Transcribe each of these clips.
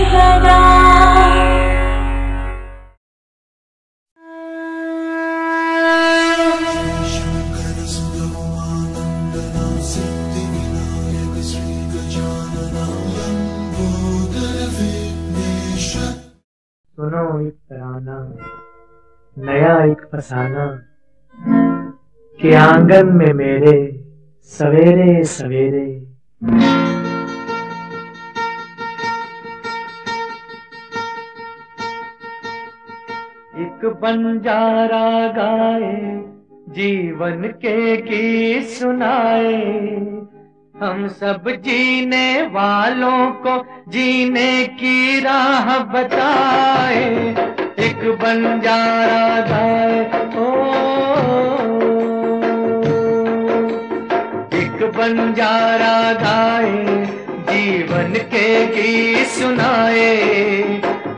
गदा। सुनो एक तराना नया एक फसाना कि आंगन में मेरे सवेरे सवेरे एक बंजारा गाए जीवन के गीत सुनाए, हम सब जीने वालों को जीने की राह बताए। एक बंजारा गाए ओ, एक बंजारा गाए जीवन के गीत सुनाए,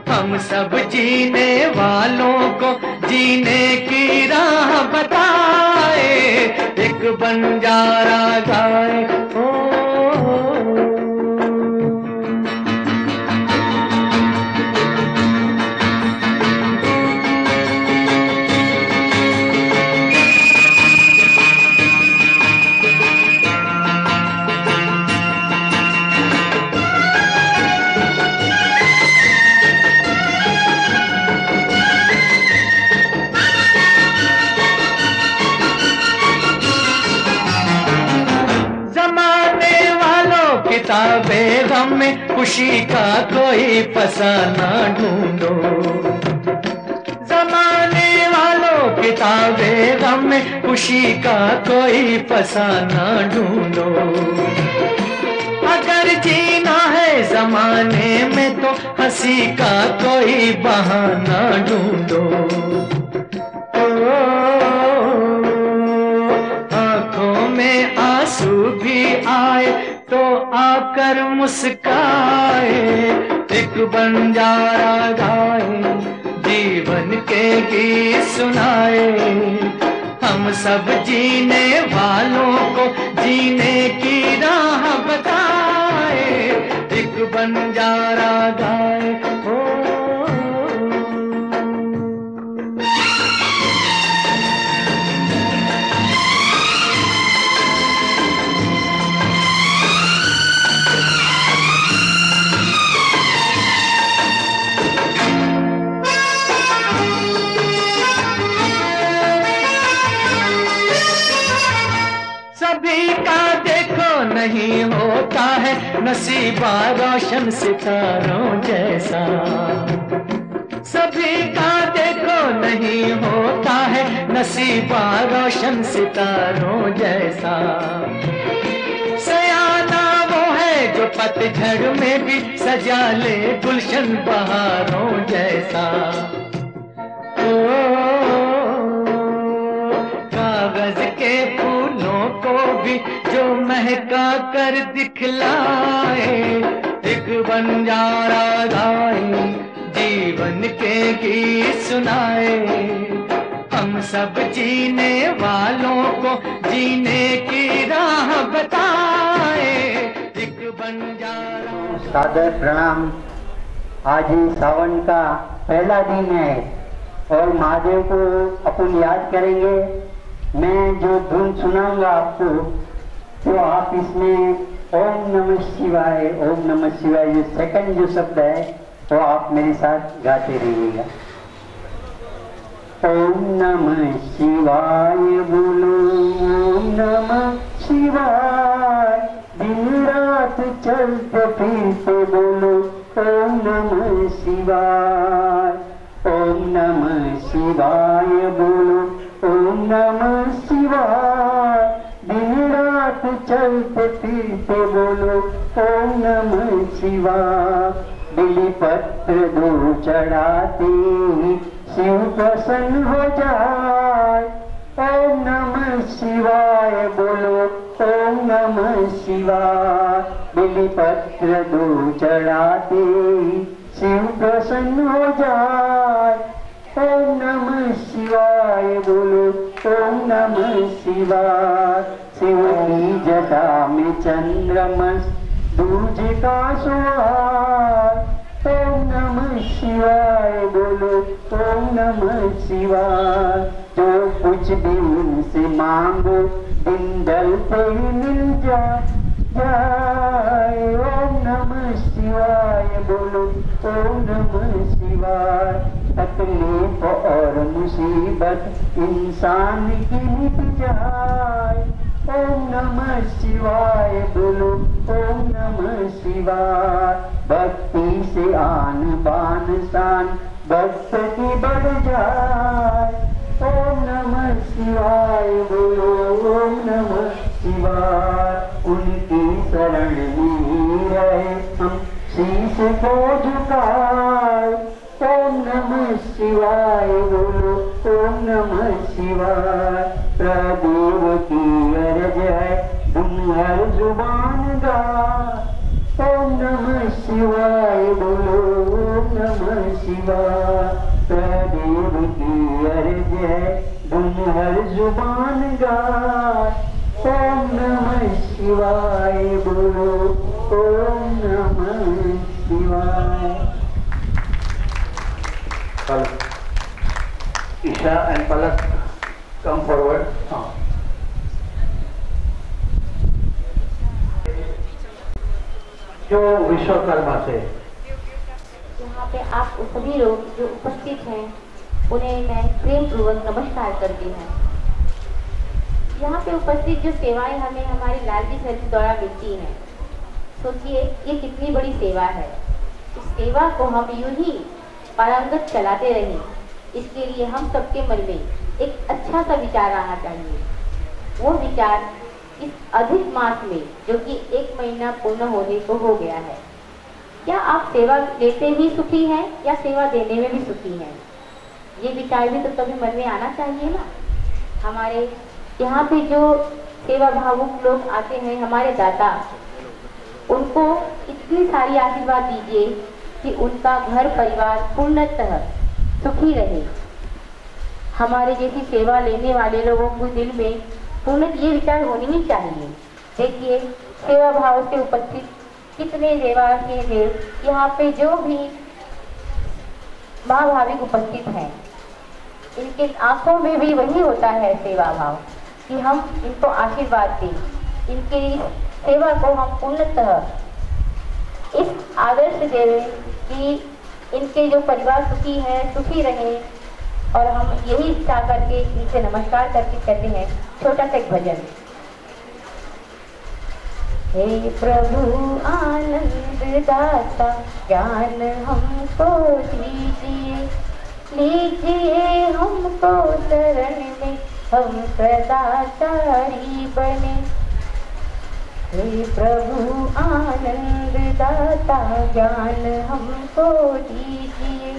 हम सब जीने वालों को जीने की राह बताए। एक बंजारा गाए ओ, किताबें गम में खुशी का कोई फसाना ढूंढो, जमाने वालों किताबें गम में खुशी का कोई फसाना ढूंढो। अगर जीना है जमाने में तो हंसी का कोई बहाना ढूंढो। आंखों में आंसू भी आए तो आकर मुस्काए। एक बंजारा गाए जीवन के गीत सुनाए, हम सब जीने वालों को जीने की राह बताए। एक बंजारा गाए ओ, सभी का देखो नहीं होता है नसीबा रोशन सितारों जैसा। सभी का देखो नहीं होता है नसीबा रोशन सितारों जैसा। सयाना वो है जो पतझड़ में भी सजा ले गुलशन बहारों जैसा। कागज के फूलों को भी जो महका कर दिखलाए। एक बंजारा गाए जीवन के गीत सुनाए, हम सब जीने वालों को जीने की राह बताए। एक बंजारा सादर प्रणाम। आज सावन का पहला दिन है और महादेव को अपन याद करेंगे। मैं जो धुन सुनाऊंगा आपको तो आप इसमें ओम नमः शिवाय, ओम नमः शिवाय जो सेकंड जो शब्द है वो आप मेरे साथ गाते रहिएगा। ओम नमः शिवाय बोलो, ओम नमः शिवाय, दिन रात चलते फिरते बोलो ओम नमः शिवाय। ओम नमः शिवाय बोलो, ओम नमः शिवाय, दिन रात चलते फिरते बोलो ओम नमः शिवाय। बिली पत्र दो चढ़ाते शिव प्रसन्न हो जाए। ओम नमः शिवाय बोलो, ओम नमः शिवाय, बिली पत्र दो चढ़ाते शिव प्रसन्न हो जाए। ओम नमः शिवाय बोलो, ओम नमः शिवाय। शिव की जटा में चंद्रमस दूज का सुहाग, शिवाय बोलो ओम नमः शिवाय। जो कुछ भी उनसे मांगो दिन ढलते ही मिल जाए। ओम नमः शिवाय बोलो ओम नमः शिवाय। तकलीफ और मुसीबत इंसान की मिट जाए। ओम नमः शिवाय बोलो ओम नमः शिवाय। भक्ति से आन बान शान भक्त की बढ़ जाए। ओम नमः शिवाय बोलो ओम नमः शिवाय। उनकी शरण में रहे हम शीश को झुकाए। ओम नमः शिवाय बोलो ओम नमः शिवाय। प्रभु की अर्ज है तुम हर जुबान गाए। ओम नमः शिवाय बोलो ओम नमः शिवाय। प्रभु की अर्ज है तुम हर जुबान गाए। ओम नमः शिवाय बोलो ओम नमः शिवाय। Isha and Palak, come forward. जो विश्वकर्मा से यहाँ पे आप सभी लोग जो उपस्थित हैं उन्हें मैं प्रेम पूर्वक नमस्कार करती हूँ। यहाँ पे उपस्थित जो सेवाएं हमें हमारे लालजी सर के द्वारा मिलती हैं, सोचिए ये कितनी बड़ी सेवा है। इस सेवा को हम यूं ही पारंगत चलाते रहें, इसके लिए हम सबके मन में एक अच्छा सा विचार आना चाहिए। वो विचार इस अधिक मास में, जो कि 1 महीना पूर्ण होने को हो गया है, क्या आप सेवा लेते भी सुखी हैं या सेवा देने में भी सुखी हैं? ये विचार भी तो कभी मन में आना चाहिए ना। हमारे यहाँ पे जो सेवा भावुक लोग आते हैं, हमारे दाता, उनको इतनी सारी आशीर्वाद दीजिए कि उनका घर परिवार पूर्णतः सुखी रहे। हमारे जैसी सेवा लेने वाले लोगों को दिल में पूर्ण ये विचार होनी ही चाहिए। देखिए सेवा भाव से उपस्थित कितने सेवा के देव यहाँ पे जो भी महाभाविक उपस्थित हैं, इनके आंखों में भी वही होता है सेवा भाव कि हम इनको आशीर्वाद दें, इनके सेवा को हम पूर्णतः इस आदर्श देवें कि इनके जो परिवार सुखी है, सुखी रहे। और हम यही इच्छा करके इनसे नमस्कार करके कहते हैं छोटा सा एक भजन। हे प्रभु आनंद दाता ज्ञान हमको दीजिए, लीजिए हमको शरण में हम सदाचारी बने। हे प्रभु आनंद दाता ज्ञान हमको दीजिए,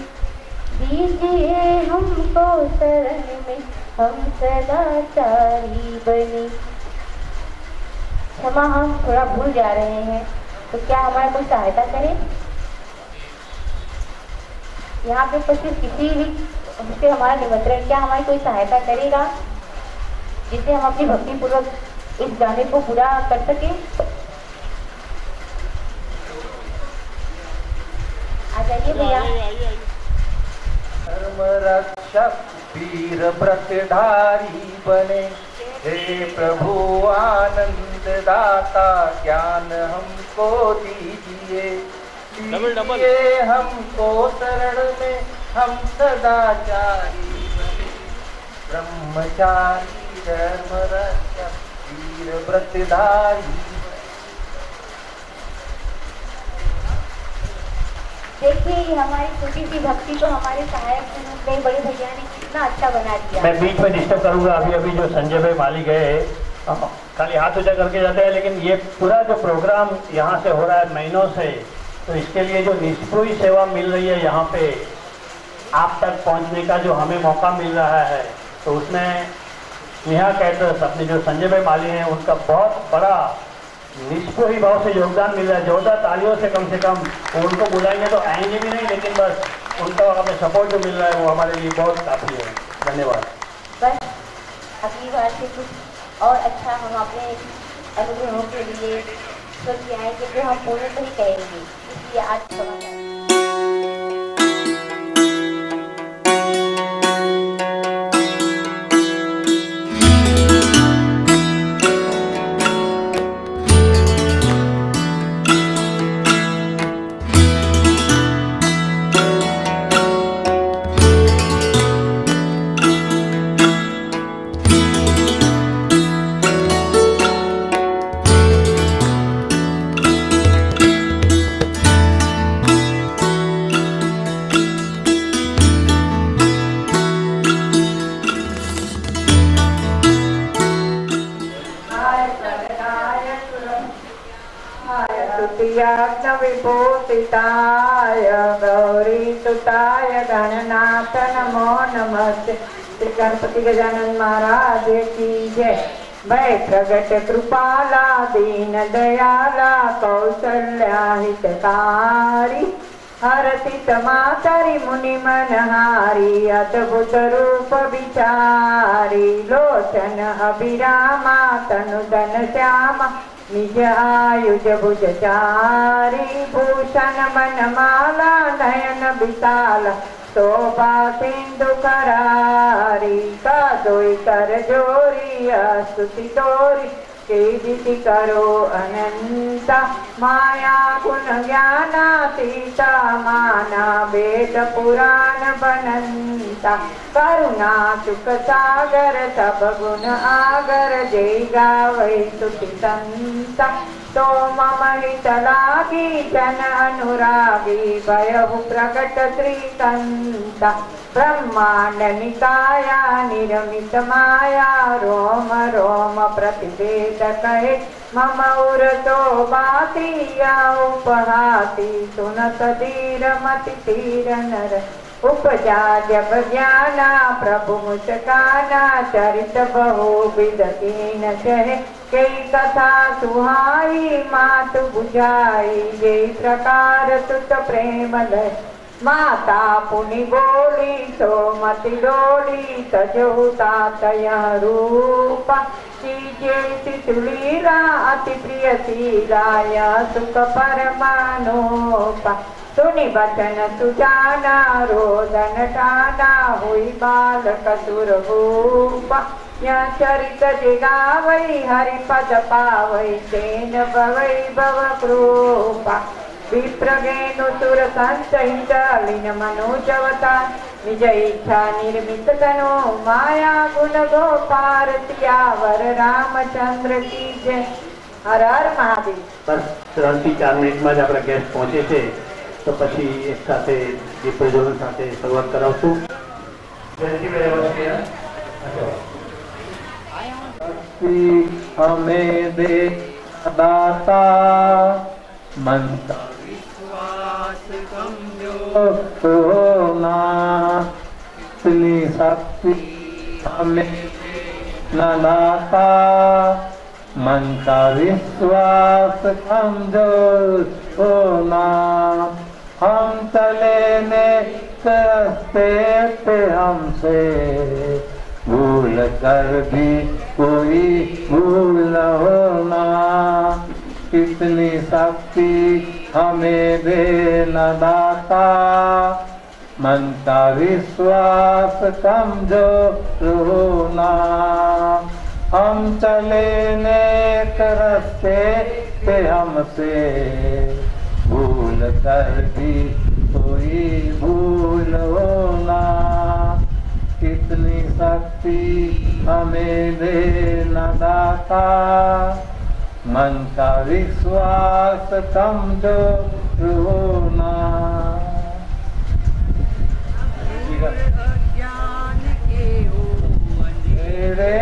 दीजिए हमको शरण में हम सदाचारी बने। क्षमा, हम थोड़ा भूल जा रहे हैं, तो क्या हमारी कोई सहायता करे? यहाँ पे उपस्थित किसी भी से हमारा निमंत्रण, क्या हमारी कोई सहायता करेगा जिससे हम अपनी भक्ति पूर्वक इस गाने को पूरा कर सके? आ जाइए भैया। धर्म रक्षक वीर व्रतधारी बने, हे प्रभु आनंद दाता ज्ञान हमको दीजिए, दीजिए हमको शरण में हम सदाचारी बने। ब्रह्मचारी धर्म रक्षक वीर व्रतधारी। देखिए ये हमारी छोटी सी भक्ति को हमारे सहायक के रूप में बड़े भैया ने कितना अच्छा बना दिया। मैं बीच में डिस्टर्ब करूंगा। अभी जो संजय भाई माली गए खाली हाथ ऊंचा करके जाते हैं, लेकिन ये पूरा जो प्रोग्राम यहाँ से हो रहा है महीनों से, तो इसके लिए जो निष्ठुर सेवा मिल रही है यहाँ पे आप तक पहुँचने का जो हमें मौका मिल रहा है, तो उसमें नेहा कैटर्स अपने जो संजय भाई माली हैं उनका बहुत बड़ा निष्ठुर भाव से योगदान मिल रहा है। जोरदार तालियों से कम उनको बुलाएंगे तो आएंगे भी नहीं, लेकिन बस उनका हमें सपोर्ट जो मिल रहा है वो हमारे लिए बहुत काफ़ी है। धन्यवाद। बस अगली बार से कुछ और अच्छा हम अपने अनुभवों के लिए सोच के आएंगे जो हम पूर्ण तो ही कहेंगे, इसलिए आज क्षमा करें। विभूषिताय गौरीसुताय गणनाथ नमो नमस्ते। श्री गणपति गजानन महाराज की जय। भय प्रगट कृपाला दीन दयाला कौशल्या हितकारी हरति समाचारी मुनि मनहारी अद्भुत रूप विचारी लोचन अभिरामा तनु धन श्यामा निज आयुज भुजचारी भूषण मनमाला नयन विशाल शोभा सिंधु करारी कादोई कर जोरी स्तुति तोरी कीर्ति करो अनंता माया गुण ज्ञानातीता माना वेद पुराण बनंता करुणा सुख सागर सब गुण आगर जय गावै स्तुति संता तो मम हित लागी जन अनुरागी भयहु प्रकट श्रीकंता ब्रह्मांड निकाया निर्मित माया रोम रोम प्रतिवेद कहे मम उरतो बातिया उपहाति सुनत धीर मति धीर नर उपजा जब ज्ञाना प्रभु मुस्काना चरित बहु विध कीन कहे कई कथा सुहाई मातु बुझाई जय प्रकार तुत प्रेम लय माता पुनि बोली सो मति डोली सजहुता तय रूपा कीजे तुलीला अति प्रिय शीलाय सुख परमानोपा सुनि बचन सुजाना रोदन टाना हुई बालक सुरभूपा यह चरित जिगावै हरिपद पावै तेन भवै भव कृपा विप्रगेनु सुर संत लीन मनोजवता निज इच्छा निर्मित तनो माया गुण गोपार सियावर रामचंद्र की जय। हर हर महादेव। बस 3-4 મિનિટમાં જ આપણા ગેસ્ટ પહોંચે છે તો પછી એક સાથે દીપ પ્રજ્વલન સાથે શરૂઆત કરાવશું। हमें दे दाता मनता विश्वास कमजोर ना इतनी शक्ति हमें न दाता मन का विश्वास कमजोर होना हम चले ने रास्ते पे हमसे भूल कर भी कोई भूल न होना कितनी शक्ति हमें दे न दाता मन का विश्वास कमजोर होना हम चले नेक रास्ते पे हमसे भूल कर भी कोई भूल होना कितनी शक्ति हमें दे न दाता मन का विश्वास कमजोर होना। अज्ञान के अंधेरे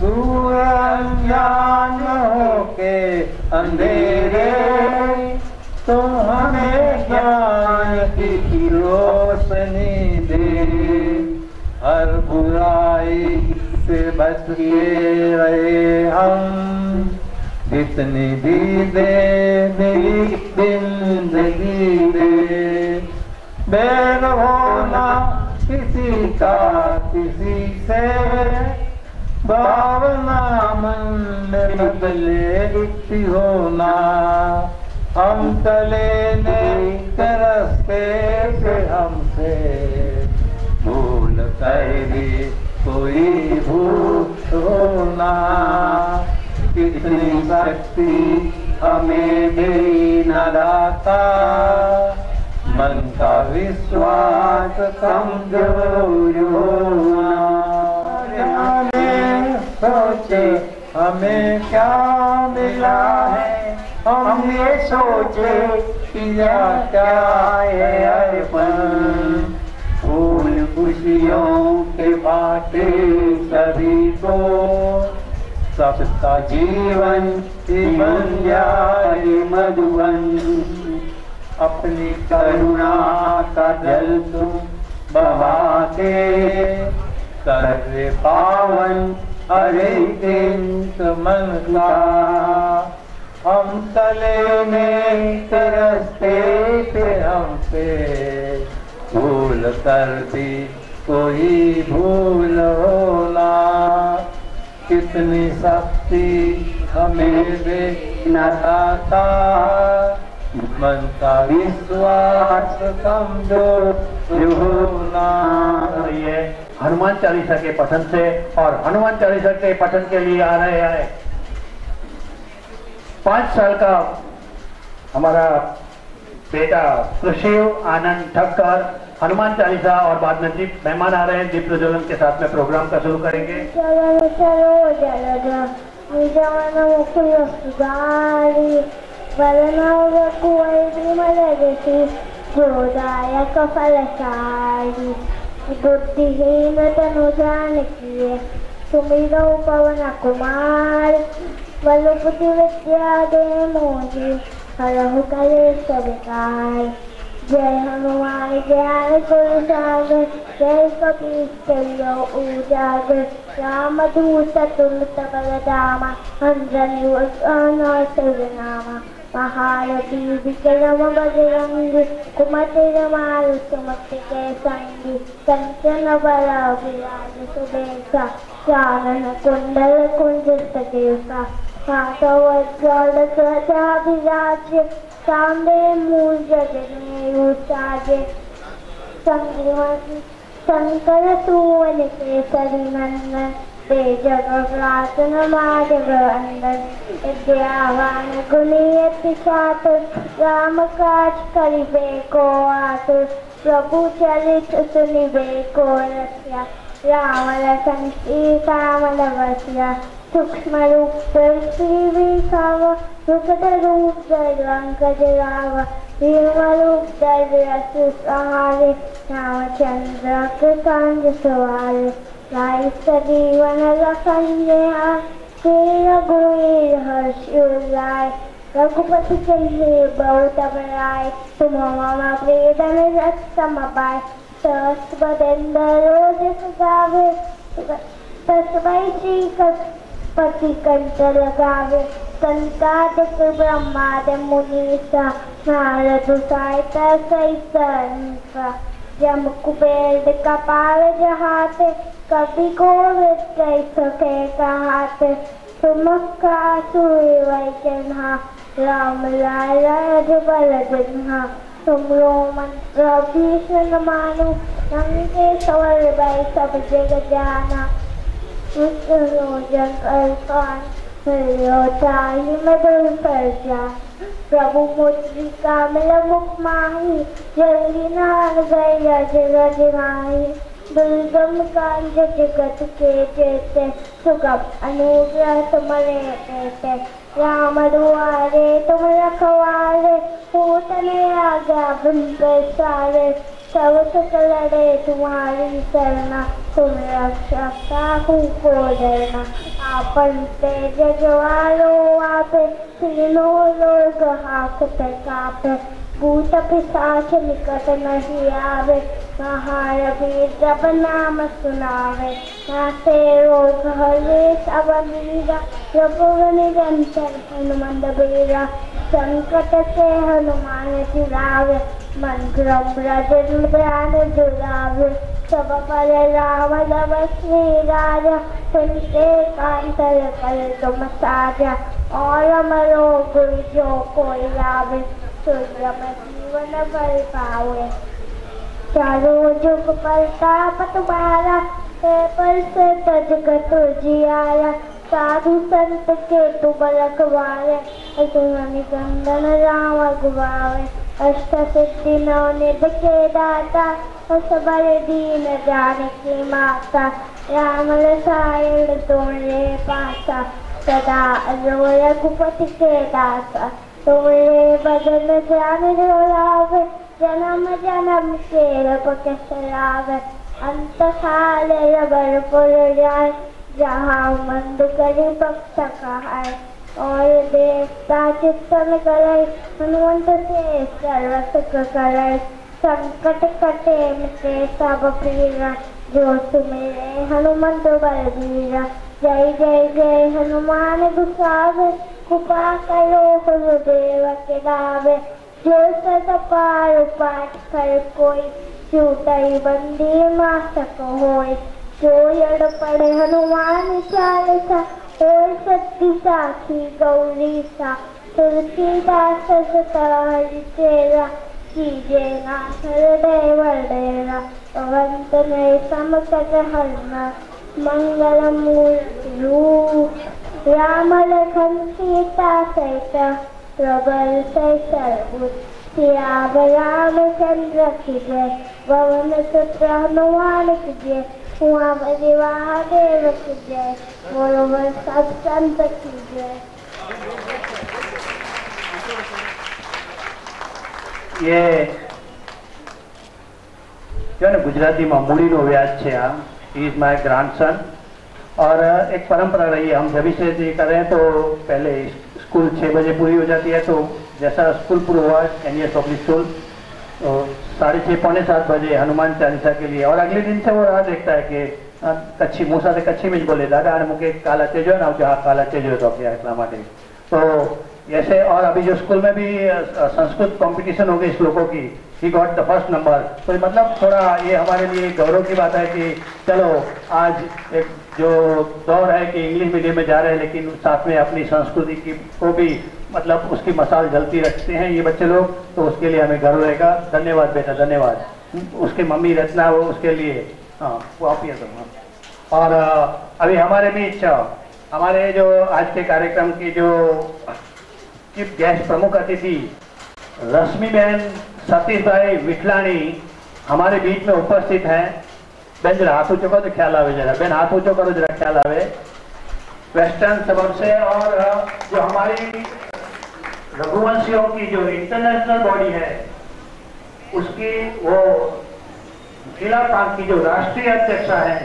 दूर अज्ञान के अंधेरे तुम हमें ज्ञान की रोशनी दे हर बुराई से बच के रहे हम जितनी भी दे मेरी जिंदगी दे बैर होना किसी का किसी से भावना मन में बदले होना हम चले नेक रास्ते से हमसे भूल कर भी कोई भूल होना कितनी शक्ति हमें दे न दाता मन का विश्वास कमजोर होना सोचे हमें क्या मिला है हमने सोचे किया क्या है अर्पण फूल खुशियों के बाटे सभी को, सबका जीवन ही बन जाए मधुबन। अपनी करुणा का जल तुम बहा दे, सर्व पावन हरे इंस मन का। हम चले में रस्ते पे हम पे, भूल कर भी कोई भूल होना। कितनी शक्ति हमें बेनता, मन का विश्वास कमजोर होना। ये हनुमान चालीसा के पठन से, और हनुमान चालीसा के पठन के लिए आ रहे हैं 5 साल का हमारा बेटा सुशील आनंद ठक्कर हनुमान चालीसा, और बाद में दीप मेहमान आ रहे हैं, दीप प्रज्वलन के साथ में प्रोग्राम का शुरू करेंगे। चलो चलो जलद निजमन मुकुल सुधारी, वरनवरकु वैद्रिमलयति जोदायक फलचारी। बुद्धिहीन तनु जानकी, सुमिरौ पवन कुमार। बल बुद्धि विद्या दे मोहि, हरहु कलेश विकार। जय हनुमान ज्ञान गुण सागर, जय कपीश तिलों उजागर। राम दूत तुल्य बलधामा, अंजनी और नामा। महारथी विक्रम बजरंगी, कुमति निवार सुमति के संगी। कंचन बल विराज सुबेसा, कानन कुंडल कुंजित केसा। हाथोवज्र ध्वजा विराजे, सांबे मूल जगन्नेरु साजे। शंकर सुवन केसरी नंदन, तेज प्रताप माधव अंदन। विद्यावान गुणी अति चातुर, राम काज करिबे को आतुर। प्रभु चरित सुनिबे को रसिया, राम लखन सीता मन बसिया। सूक्ष्म रूप धरि दिखावा, विकट रूप धरि लंक जरावा। भीम रूप धरि असुर संहारे, रामचंद्र के काज सवारे। लाए सजीवन लखन जिया, श्री रघुवीर हर्षि उल्लास। रघुपति कहिए बहुत बड़ाई, तुम मम प्रिय धनुष समाबाई। सहस्र बदन रोज सुगावे, तस्मै श्री पति कंठ लगावे। संतादिक ब्रह्मादि मुनीसा, नारद सहित सहित अहिंसा। जम कुबेर कपाल जहाते, कवि कोविद कहि सके कहाते। तुमका सुई वैजन्हा, राम लाल रघुबर जिन्हा। तुमरो मंत्र भीषण मानो, लंके सवर भय सब जग जाना। जन अल्पान ताहि मधुर फरजा। प्रभु मुद्रिका मिल मुख माही, जल्दी नान गए रज माही। दुर्गम कांज जगत के जेते, सुगम अनुग्रह तुम्हारे देते। राम दुआरे तुम रखवारे, पूतने आज्ञा बिन पैसारे। सब सुख लड़े तुम्हारी सरना, तुम रक्षक काहू को डरना। आपन तेज जवालो आपे, तीनों लोग हाकते कापे। भूत पिशाच निकट नहीं आवे, महावीर जब नाम सुनावे। नासे रोग हरे सब मीरा, प्रभु निरंतर हनुमंत बीरा। संकट से हनुमान छुड़ावे, मन क्रम रजन ध्यान जुड़ावे। सब पर राम नमस्ते राजा, सुनते कांतर कर तुम साजा। और मरो गुरु जो कोई लावे, सुगम जीवन भर पावे। चारों जुग प्रताप तुम्हारा, पर से तजगत जियारा। साधु संत के तुम रखवारे, निकंदन राम गुवावे। अष्ट सिद्धि नवनिधि के दाता, सबल दीन जानकी माता। राम रसायन तुम्हारे पासा, सदा रघुपति के दासा। तुम्हारे बदन ध्यान जो लावे, जन्म जन्म के रब के सरावे। अंत काले रबर पुर जाए, जहाँ मंद करे पक्ष कहाय। और देवता चित्तन करे, हनुमंत से सर्व सुख करे। संकट कटे मिटे सब पीरा, जो सुमिरे हनुमंत बलबीरा। जय जय जय हनुमान गुसावे, कृपा करो गुरुदेव के गावे। जो सत पार पाठ कर कोई, छूटई बंदी मासक होय। जो यड़ पढ़े हनुमान चालीसा, और सत्य साखी गौरी सा। तुलसीदास सदा हरि चेरा, कीजे नाथ हृदय वडेरा। पवंत ने समकट हरना, मंगल मूर्ति रूप। राम लखन सीता सहित, प्रबल सर्वभूत। सियावर रामचंद्र की जय, पवन सुत हनुमान की जय। उहाँ महादेव की जय, बोलो सब संत की जय। ये जो है गुजरातीમાં મૂડીનો વ્યાજ છે। આ ઇઝ માય ગ્રાન્ડસન। और एक परंपरा रही है, हम जब से ये कर रहे हैं तो पहले स्कूल 6 बजे पूरी हो जाती है, तो जैसा स्कूल पूरा हुआ 10 years of स्कूल, तो 6:30 पौने 7 बजे हनुमान चालीसा के लिए। और अगले दिन से वो राह देखता है कि कच्छी मूसा से कच्छी में જ बोले दादा અને मुके काल अचे जो ना जो काल अचे जो तो એટલા માટે। तो ऐसे और अभी जो स्कूल में भी संस्कृत कंपटीशन हो गई श्लोकों की, he got the first number. तो मतलब थोड़ा ये हमारे लिए गौरव की बात है कि चलो आज एक जो दौर है कि इंग्लिश मीडियम में जा रहे हैं, लेकिन साथ में अपनी संस्कृति की को भी मतलब उसकी मसाल जलती रखते हैं ये बच्चे लोग, तो उसके लिए हमें गर्व रहेगा। धन्यवाद बेटा, धन्यवाद। उसके मम्मी रचना वो उसके लिए, हाँ वो आप ये तो। और अभी हमारे बीच हमारे जो आज के कार्यक्रम की जो चीफ गेस्ट प्रमुख अतिथि रश्मिबेन सतीशभाई विठलाणी हमारे बीच में उपस्थित हैं। बेन जरा हाथ ऊंचो करो तो ख्याल आवे, जरा बेन हाथ ऊंचो करो जरा ख्याल आवे। वेस्टर्न सबब से, और जो हमारी रघुवंशियों की जो इंटरनेशनल बॉडी है उसकी वो जिला प्रांत की जो राष्ट्रीय अध्यक्षा है,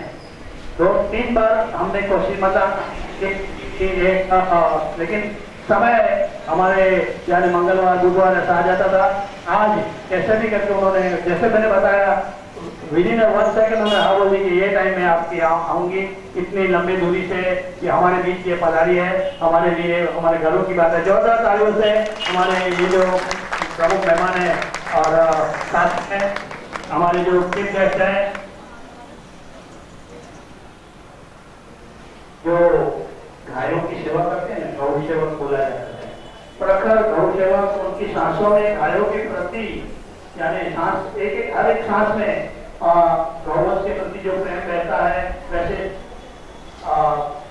2-3 बार हमने कोशिश मतलब लेकिन समय हमारे यानी मंगलवार बुधवार ऐसा आ जाता था। आज कैसे भी करके उन्होंने, जैसे मैंने बताया, विदिन 1 सेकंड उन्होंने हाँ बोल दी कि ये टाइम में आपकी आऊंगी। इतनी लंबी दूरी से कि हमारे बीच ये पधारी है, हमारे लिए हमारे घरों की बात है। जोरदार तालियों से हमारे ये जो प्रमुख मेहमान है और साथ में हमारे जो चीफ गेस्ट है, जो गायों की सेवा करते हैं, गौ सेवक बोला जाता है। प्रखर गौ सेवक उनकी सांसों में गायों के प्रति यानी सांस एक हर एक सांस में गौवंश के प्रति जो प्रेम रहता है, वैसे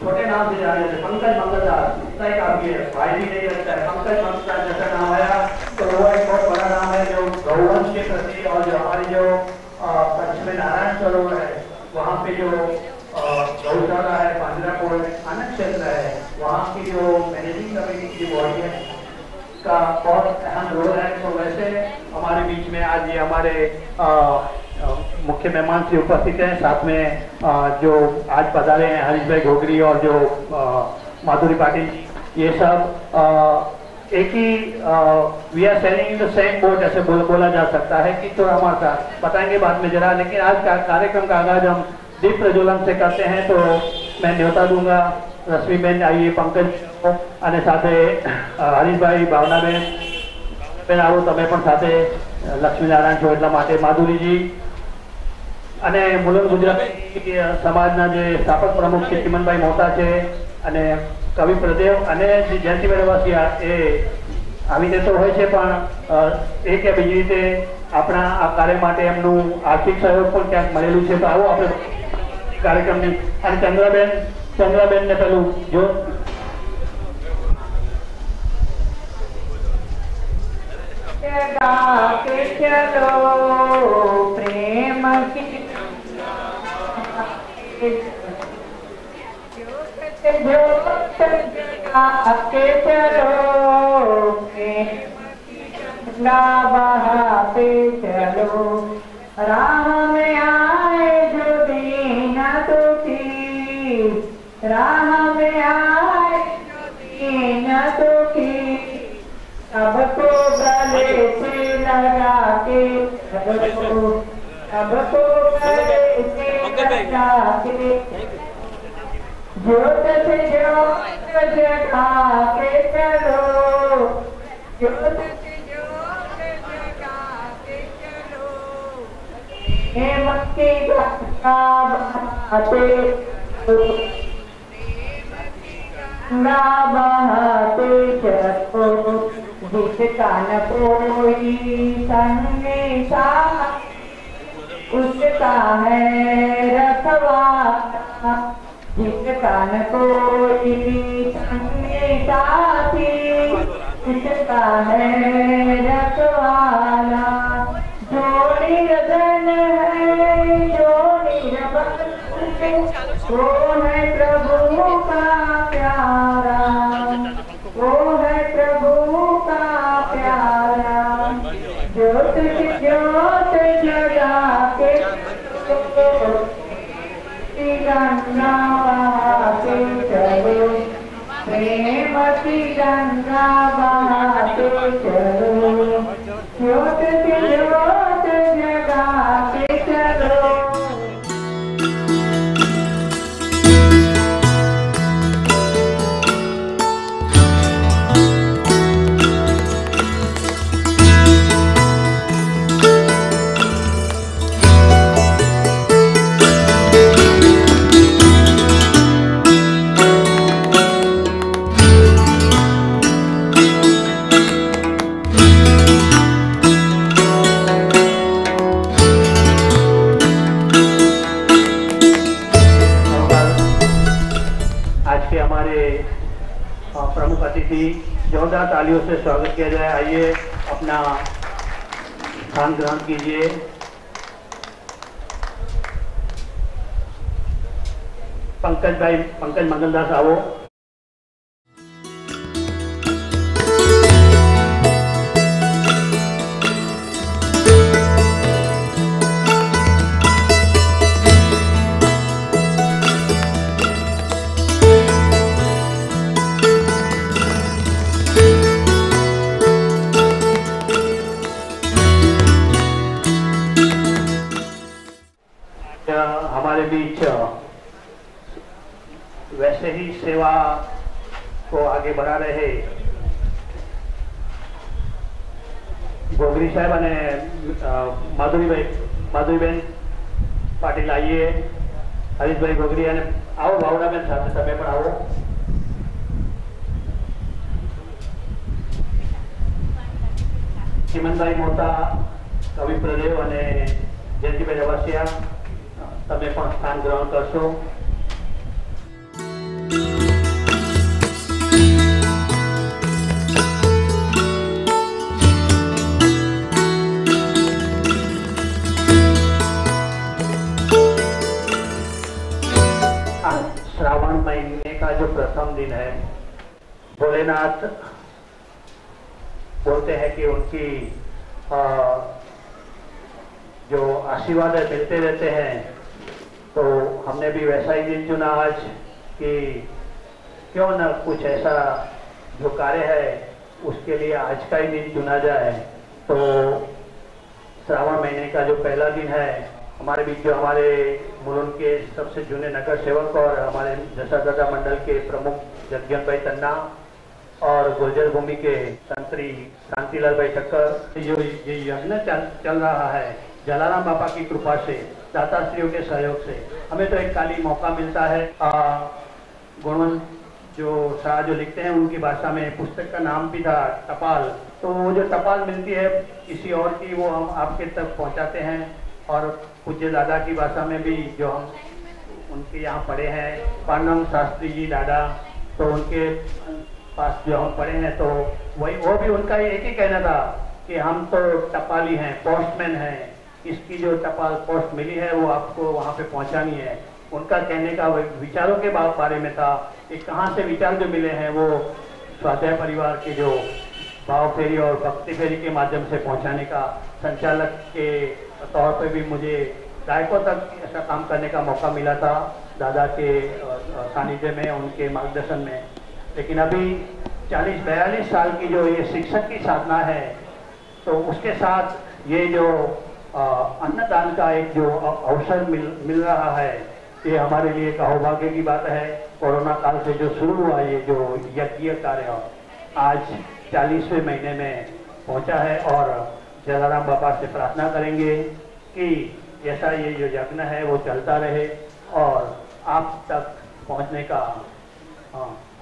छोटे नाम से जाने जाते पंकज मंगलदास, इतना ही काफी है, भाई भी नहीं लगता है। पंकज मंगलदास जैसा नाम आया तो वो एक बहुत बड़ा नाम है जो गौवंश के प्रति। और जो हमारी जो पश्चिम में नारायण सरोवर है वहाँ पे जो गौशाला है, पांजरापुर आनंद क्षेत्र है, वहाँ की जो मैनेजिंग कमेटी की बॉडी है का बहुत अहम रोल है। तो वैसे हमारे बीच में आज ये हमारे मुख्य मेहमान से उपस्थित हैं, साथ में जो आज पधारे हैं हरीश भाई घोगरी और जो माधुरी पाटिल, ये सब एक ही we are sailing in the same boat ऐसे बोला जा सकता है कि थोड़ा हमारे साथ बताएंगे बाद में जरा। लेकिन आज का कार्यक्रम का आगाज हम दीप प्रज्वलन से करते हैं, तो मैं न्योता दूंगा रश्मिबेन आइए, पंकज અને સાથે હરીશભાઈ, ભાવનાબેન આવો તમે પણ સાથે લક્ષ્મીનારાયણ છો એટલા માટે, માધુરીજી અને મુલન ગુજરાતી સમાજના જે સ્થાપક પ્રમુખ શ્રી ચિમનભાઈ મોટા છે અને કવિ પ્રદેવ અને જયંતિભાઈ રવાસિયા, એ આવી રીતે તો હોય છે પણ એક કે બીજી રીતે આપણા આ કાર્ય માટે એમનું આર્થિક સહયોગ પણ ક્યાંક મળેલું છે। તો આવો આપણે કાર્યક્રમની અને ચંદ્રાબેન ને પેલું જો के चलो प्रेम की जोत जगा के चलो प्रेम बहाते चलो राह में आए जो राह में आए दीन दुखी, सबको गले से लगा के, सबको गले से लगा के, ज्योत से ज्योत जगा के चलो, ज्योत से ज्योत जगा के चलो, हेमंत की गंगा बहाते, गंगा बहाते चलो, जिसका न कोई संदेशा उसका है रखवाला, जिसका न कोई संदेशा उसका है रखवाला, जो निर्धन है जो निर्बल वो है प्रभु का प्यारा, वो है प्रभु का प्यारा, ज्योत ज्योत जगा के गंगा बहाते चलो, प्रेम की गंगा बहाते चलो, ज्योत ज्योत जगा के चलो। प्रमुख अतिथि जोरदार तालियों से स्वागत किया जाए। आइए अपना स्थान ग्रहण कीजिए। पंकज मंगलदास आओ। हमारे बीच वैसे ही सेवा को आगे बढ़ा रहे गोगरी साहब ने माधुरीबेन पाटिल आइए। हरीश भाई गोगरी ने आओ। भावना बेन साथ समय पर आओ। चिमनभाई मोता, कवि प्रदेव અને જયંતિભાઈ રવાસિયા તમે પણ સ્થાન ગ્રહણ કરશો। श्रावण महीने का जो प्रथम दिन है, भोलेनाथ बोलते हैं कि उनकी जो आशीर्वाद मिलते रहते हैं, तो हमने भी वैसा ही दिन चुना आज कि क्यों न कुछ ऐसा जो कार्य है उसके लिए आज का ही दिन चुना जाए। तो श्रावण महीने का जो पहला दिन है, हमारे बीच जो हमारे मुलुंड के सबसे जुने नगर सेवक और हमारे जसादादा मंडल के प्रमुख जगज्ञान भाई तन्ना और गुर्जर भूमि के तंत्री शांतिलाल भाई ठक्कर, जो ये यज्ञ चल रहा है, जलाराम बापा की कृपा से, दाताश्रियों के सहयोग से हमें तो एक काली मौका मिलता है। गुणवंत जो शाह जो लिखते हैं, उनकी भाषा में पुस्तक का नाम भी था टपाल। तो वो जो टपाल मिलती है किसी और की, वो हम आपके तक पहुंचाते हैं। और पूज्य दादा की भाषा में भी जो हम उनके यहाँ पढ़े हैं, पांडव शास्त्री जी दादा, तो उनके पास जो हम पढ़े हैं, तो वही वो भी उनका एक ही कहना था कि हम तो टपाली हैं, पोस्टमैन हैं, इसकी जो टपाल पोस्ट मिली है वो आपको वहाँ पे पहुँचानी है। उनका कहने का विचारों के बारे में था कि कहाँ से विचार जो मिले हैं वो स्वाध्याय परिवार के जो भाव फेरी और भक्ति फेरी के माध्यम से पहुँचाने का, संचालक के तौर पे भी मुझे दायकों तक ऐसा काम करने का मौका मिला था। दादा के सानिध्य में, उनके मार्गदर्शन में। लेकिन अभी 40-42 साल की जो ये शिक्षक की साधना है, तो उसके साथ ये जो अन्नदान का एक जो अवसर मिल रहा है, ये हमारे लिए एक सौभाग्य की बात है। कोरोना काल से जो शुरू हुआ ये जो यज्ञ कार्य आज 40वें महीने में पहुंचा है, और जलाराम बाबा से प्रार्थना करेंगे कि ऐसा ये जो यज्ञ है वो चलता रहे और आप तक पहुंचने का,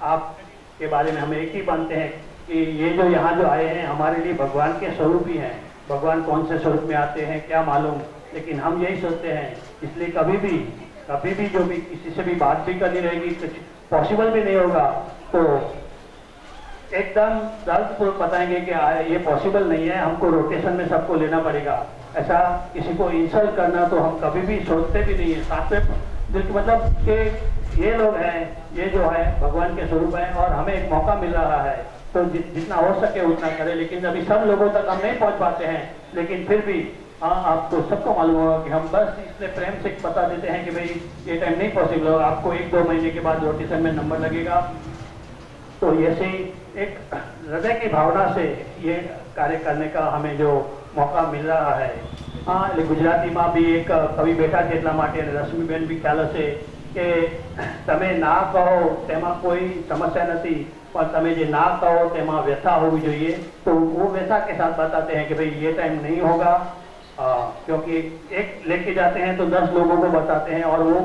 आप के बारे में हम एक ही मानते हैं कि ये जो यहाँ जो आए हैं हमारे लिए भगवान के स्वरूप ही हैं। भगवान कौन से स्वरूप में आते हैं क्या मालूम, लेकिन हम यही सोचते हैं। इसलिए कभी भी जो भी किसी से भी बात भी करनी रहेगी, कुछ पॉसिबल भी नहीं होगा तो एकदम दर्दपूर्वक बताएंगे कि ये पॉसिबल नहीं है, हमको रोटेशन में सबको लेना पड़ेगा। ऐसा किसी को इंसल्ट करना तो हम कभी भी सोचते भी नहीं है। साथ में मतलब कि ये लोग हैं, ये जो है भगवान के स्वरूप हैं और हमें एक मौका मिल रहा है, तो जितना हो सके उतना करें। लेकिन अभी सब लोगों तक हम नहीं पहुंच पाते हैं, लेकिन फिर भी आपको सबको मालूम होगा कि हम बस इसलिए प्रेम से बता देते हैं कि भाई ये टाइम नहीं पॉसिबल होगा, आपको 1-2 महीने के बाद रोटेशन में नंबर लगेगा। तो ऐसे ही एक हृदय की भावना से ये कार्य करने का हमें जो मौका मिल रहा है। એટલે ગુજરાતીમાં બી એક કવિ બેઠા છે એટલા માટે રશ્મિબેન બી ખ્યાલ હશે કે તમે ના કહો તેમાં કોઈ સમસ્યા નથી, पर તમે જે ना कहो તેમાં व्यथा होवी જોઈએ। तो वो व्यथा के साथ बताते हैं कि भाई ये टाइम नहीं होगा, क्योंकि एक लेके जाते हैं तो 10 लोगों को बताते हैं और वो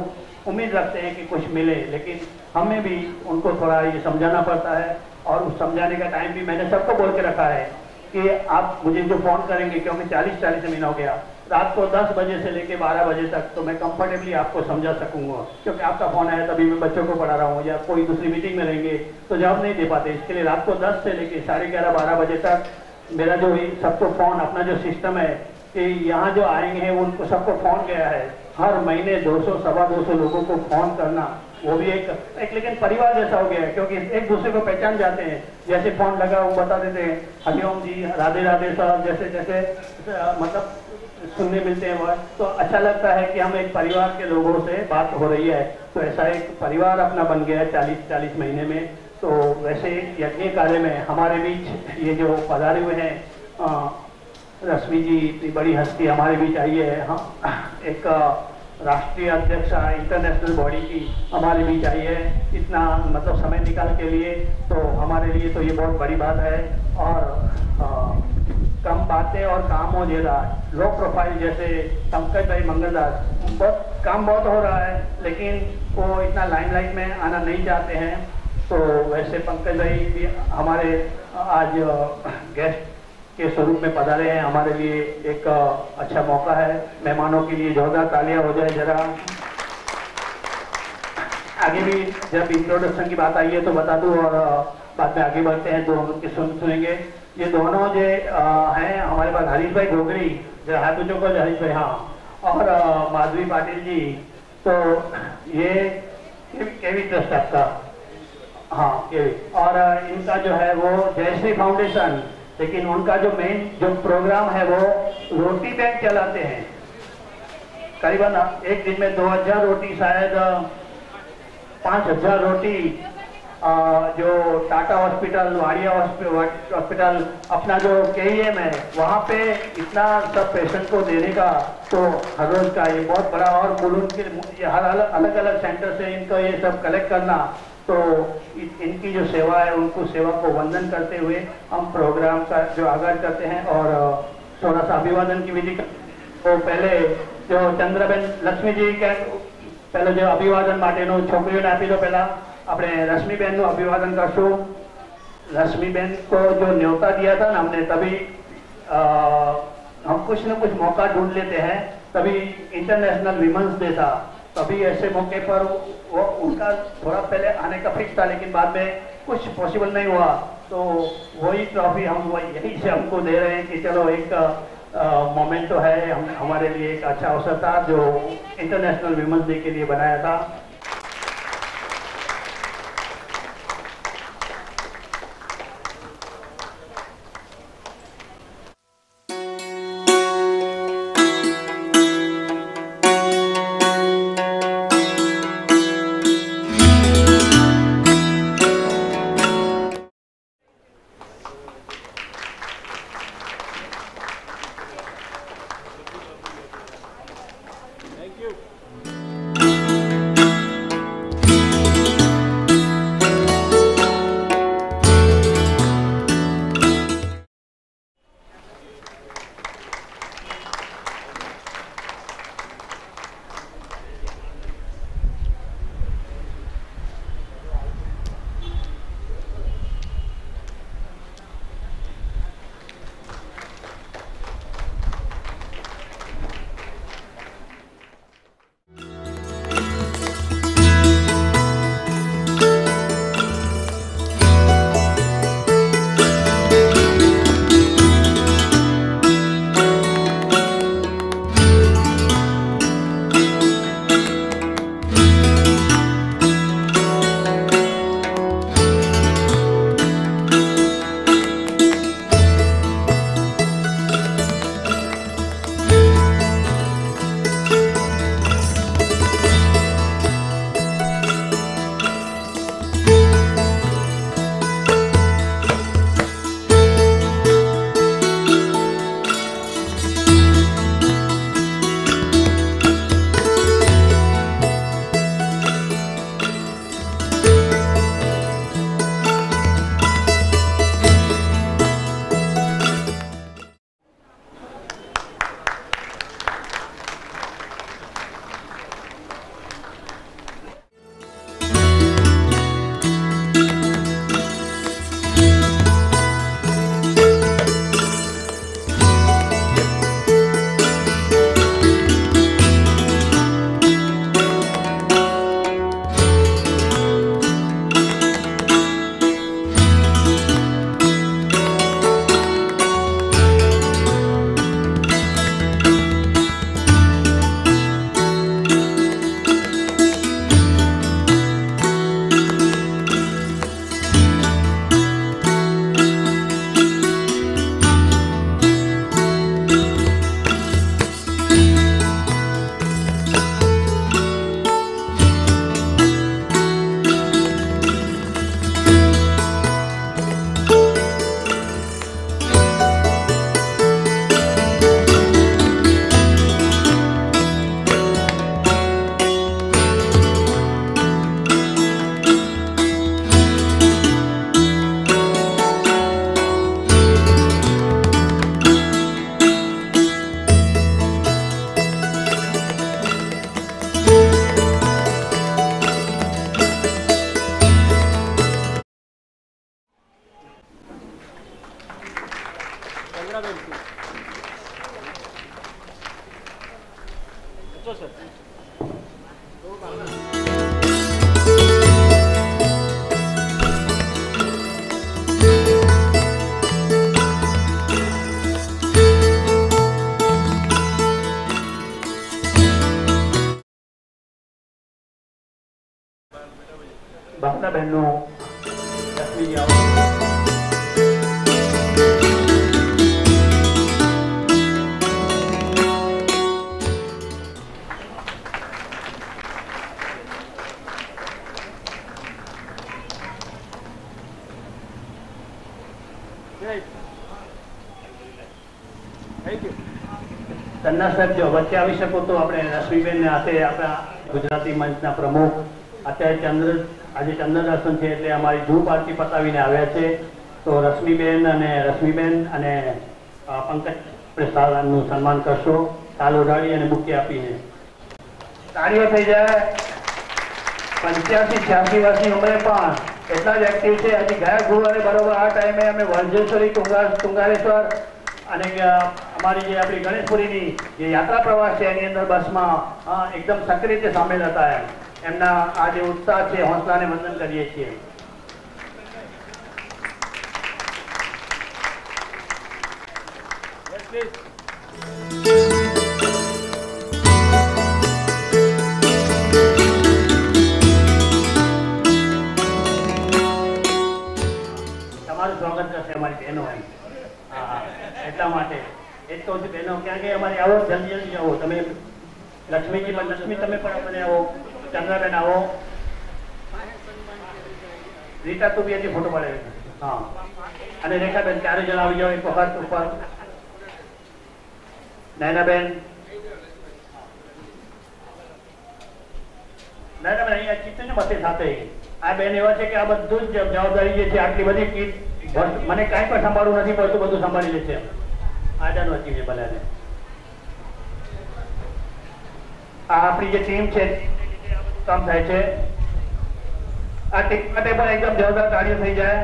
उम्मीद रखते हैं कि कुछ मिले, लेकिन हमें भी उनको थोड़ा ये समझाना पड़ता है। और उस समझाने का टाइम भी मैंने सबको बोल के रखा है कि आप मुझे जो फोन करेंगे, क्योंकि 40 महीना हो गया, रात को 10 बजे से लेके 12 बजे तक तो मैं कंफर्टेबली आपको समझा सकूंगा, क्योंकि आपका फोन आया तभी मैं बच्चों को पढ़ा रहा हूँ, या कोई दूसरी मीटिंग में रहेंगे तो जवाब नहीं दे पाते। इसके लिए रात को 10 से लेके 11:30-12 बजे तक मेरा जो सबको फोन, अपना जो सिस्टम है कि यहाँ जो आएंगे हैं उनको सबको फोन गया है। हर महीने 200-250 लोगों को फोन करना, वो भी एक लेकिन परिवार जैसा हो गया है, क्योंकि एक दूसरे को पहचान जाते हैं। जैसे फोन लगा वो बता देते हैं हरिओम जी, राधे राधे साहब, जैसे जैसे मतलब सुनने मिलते हैं वह, तो अच्छा लगता है कि हम एक परिवार के लोगों से बात हो रही है। तो ऐसा एक परिवार अपना बन गया है 40 महीने में। तो वैसे यज्ञ कार्य में हमारे बीच ये जो पधारे हुए हैं रश्मि जी, इतनी बड़ी हस्ती हमारे बीच आई है। हाँ, एक राष्ट्रीय अध्यक्ष इंटरनेशनल बॉडी की हमारे बीच आई है, इतना मतलब समय निकाल के लिए, तो हमारे लिए तो ये बहुत बड़ी बात है। और कम बातें और काम हो ज्यादा, लो प्रोफाइल जैसे पंकज भाई मंगलदास, काम बहुत हो रहा है लेकिन वो इतना लाइमलाइट में आना नहीं चाहते हैं। तो वैसे पंकज भाई भी हमारे आज गेस्ट के स्वरूप में पधारे हैं, हमारे लिए एक अच्छा मौका है। मेहमानों के लिए जोरदार तालियां हो जाए जरा। आगे भी जब इंट्रोडक्शन की बात आई है तो बता दूं, और बाद में आगे बढ़ते हैं, दोनों के सुनेंगे। ये दोनों जो हैं हमारे पास हरीश भाई घोगरी, जो हाथ ऊंचो को हरीश भाई, हाँ, और माधवी पाटिल जी। तो ये केवी ट्रस्ट आपका, हाँ केवी, और इनका जो है वो जयश्री फाउंडेशन, लेकिन उनका जो मेन जो प्रोग्राम है वो रोटी बैंक चलाते हैं। करीबन एक दिन में 2000 रोटी, शायद 5000 रोटी जो टाटा हॉस्पिटल, वाडिया हॉस्पिटल, अपना जो KEM है वहाँ पे इतना सब पेशेंट को देने का, तो हर रोज का ये बहुत बड़ा, और मुलुन के हर अलग अलग सेंटर से इनको ये सब कलेक्ट करना, तो इनकी जो सेवा है उनको सेवा को वंदन करते हुए हम प्रोग्राम का जो आगाज करते हैं। और थोड़ा सा अभिवादन की विधि तो पहले जो चंद्रबेन लक्ष्मी जी के पहले जो अभिवादन माटेनो छोकरीओने आपी दो, पहला આપણે રશ્મિબેનનું અભિવાદન કરશું। રશ્મિબેન को जो न्योता दिया था ना हमने, तभी हम कुछ न कुछ मौका ढूंढ लेते हैं। तभी इंटरनेशनल विमेंस डे था, तभी ऐसे मौके पर वो उनका थोड़ा पहले आने का फिक्स था, लेकिन बाद में कुछ पॉसिबल नहीं हुआ, तो वही ट्रॉफी हम यहीं से हमको दे रहे हैं कि चलो एक मोमेंट तो है, हमारे लिए एक अच्छा अवसर था जो इंटरनेशनल विमेंस डे के लिए बनाया था। ભાવનાબેનનું રશ્મિજી આવો. તન્ના સાહેબ જો વચ્ચે આવી શકો તો આપણે રશ્મિબેન હાથે આપણા ગુજરાતી મંચના પ્રમુખ અત્યારે આજે ચંદ્રદર્શન છે એટલે અમારી ધૂપ આરતી પતાવીને આવ્યા છે. તો રશ્મિબેન અને પંકજ પ્રસાદનું સન્માન કરશો. તાલ ઉડાડી અને બુકે આપીને તાળીઓ થઈ જાય. 85-86 વર્ષની ઉંમરે પણ એટલા જ એક્ટિવ છે. હજી ગયા ગુરુવારે બરોબર આ ટાઈમે અમે વર્જેશ્વરી તુંગારેશ્વર અને અમારી જે આપણી ગણેશપુરીની જે યાત્રા પ્રવાસ છે એની અંદર બસમાં એકદમ સક્રિય રીતે સામેલ હતા. એમના આ જે ઉત્સાહ છે હોંસલાને વંદન કરીએ છીએ. તમારું સ્વાગત કરશે અમારી બહેનો. એટલા માટે એ જ કહું છું બહેનો ક્યાં ગઈ અમારી? આવો જલ્દી આવો. તમે લક્ષ્મીજી પણ લક્ષ્મી તમે પણ મને આવો. ચંદ્રાબેન આવો. રીટા તું બી હજી ફોટો પાડે. હા અને રેખાબેન 4 જણ આવી જાઓ એક વખત ઉપર. નયનાબેન અહીંયા ચિત્ત ને બસે સાથે આ બેન એવા છે કે આ બધું જ જવાબદારી જે છે આટલી બધી કીટ મને કાંઈ પણ સંભાળવું નથી પડતું, બધું સંભાળી લે છે. આજાનું હતી ભલે. આ આપણી જે ટીમ છે કામ થાય છે. આ ટીમ માટે પણ એકદમ જવાબદાર કાર્ય થઈ જાય.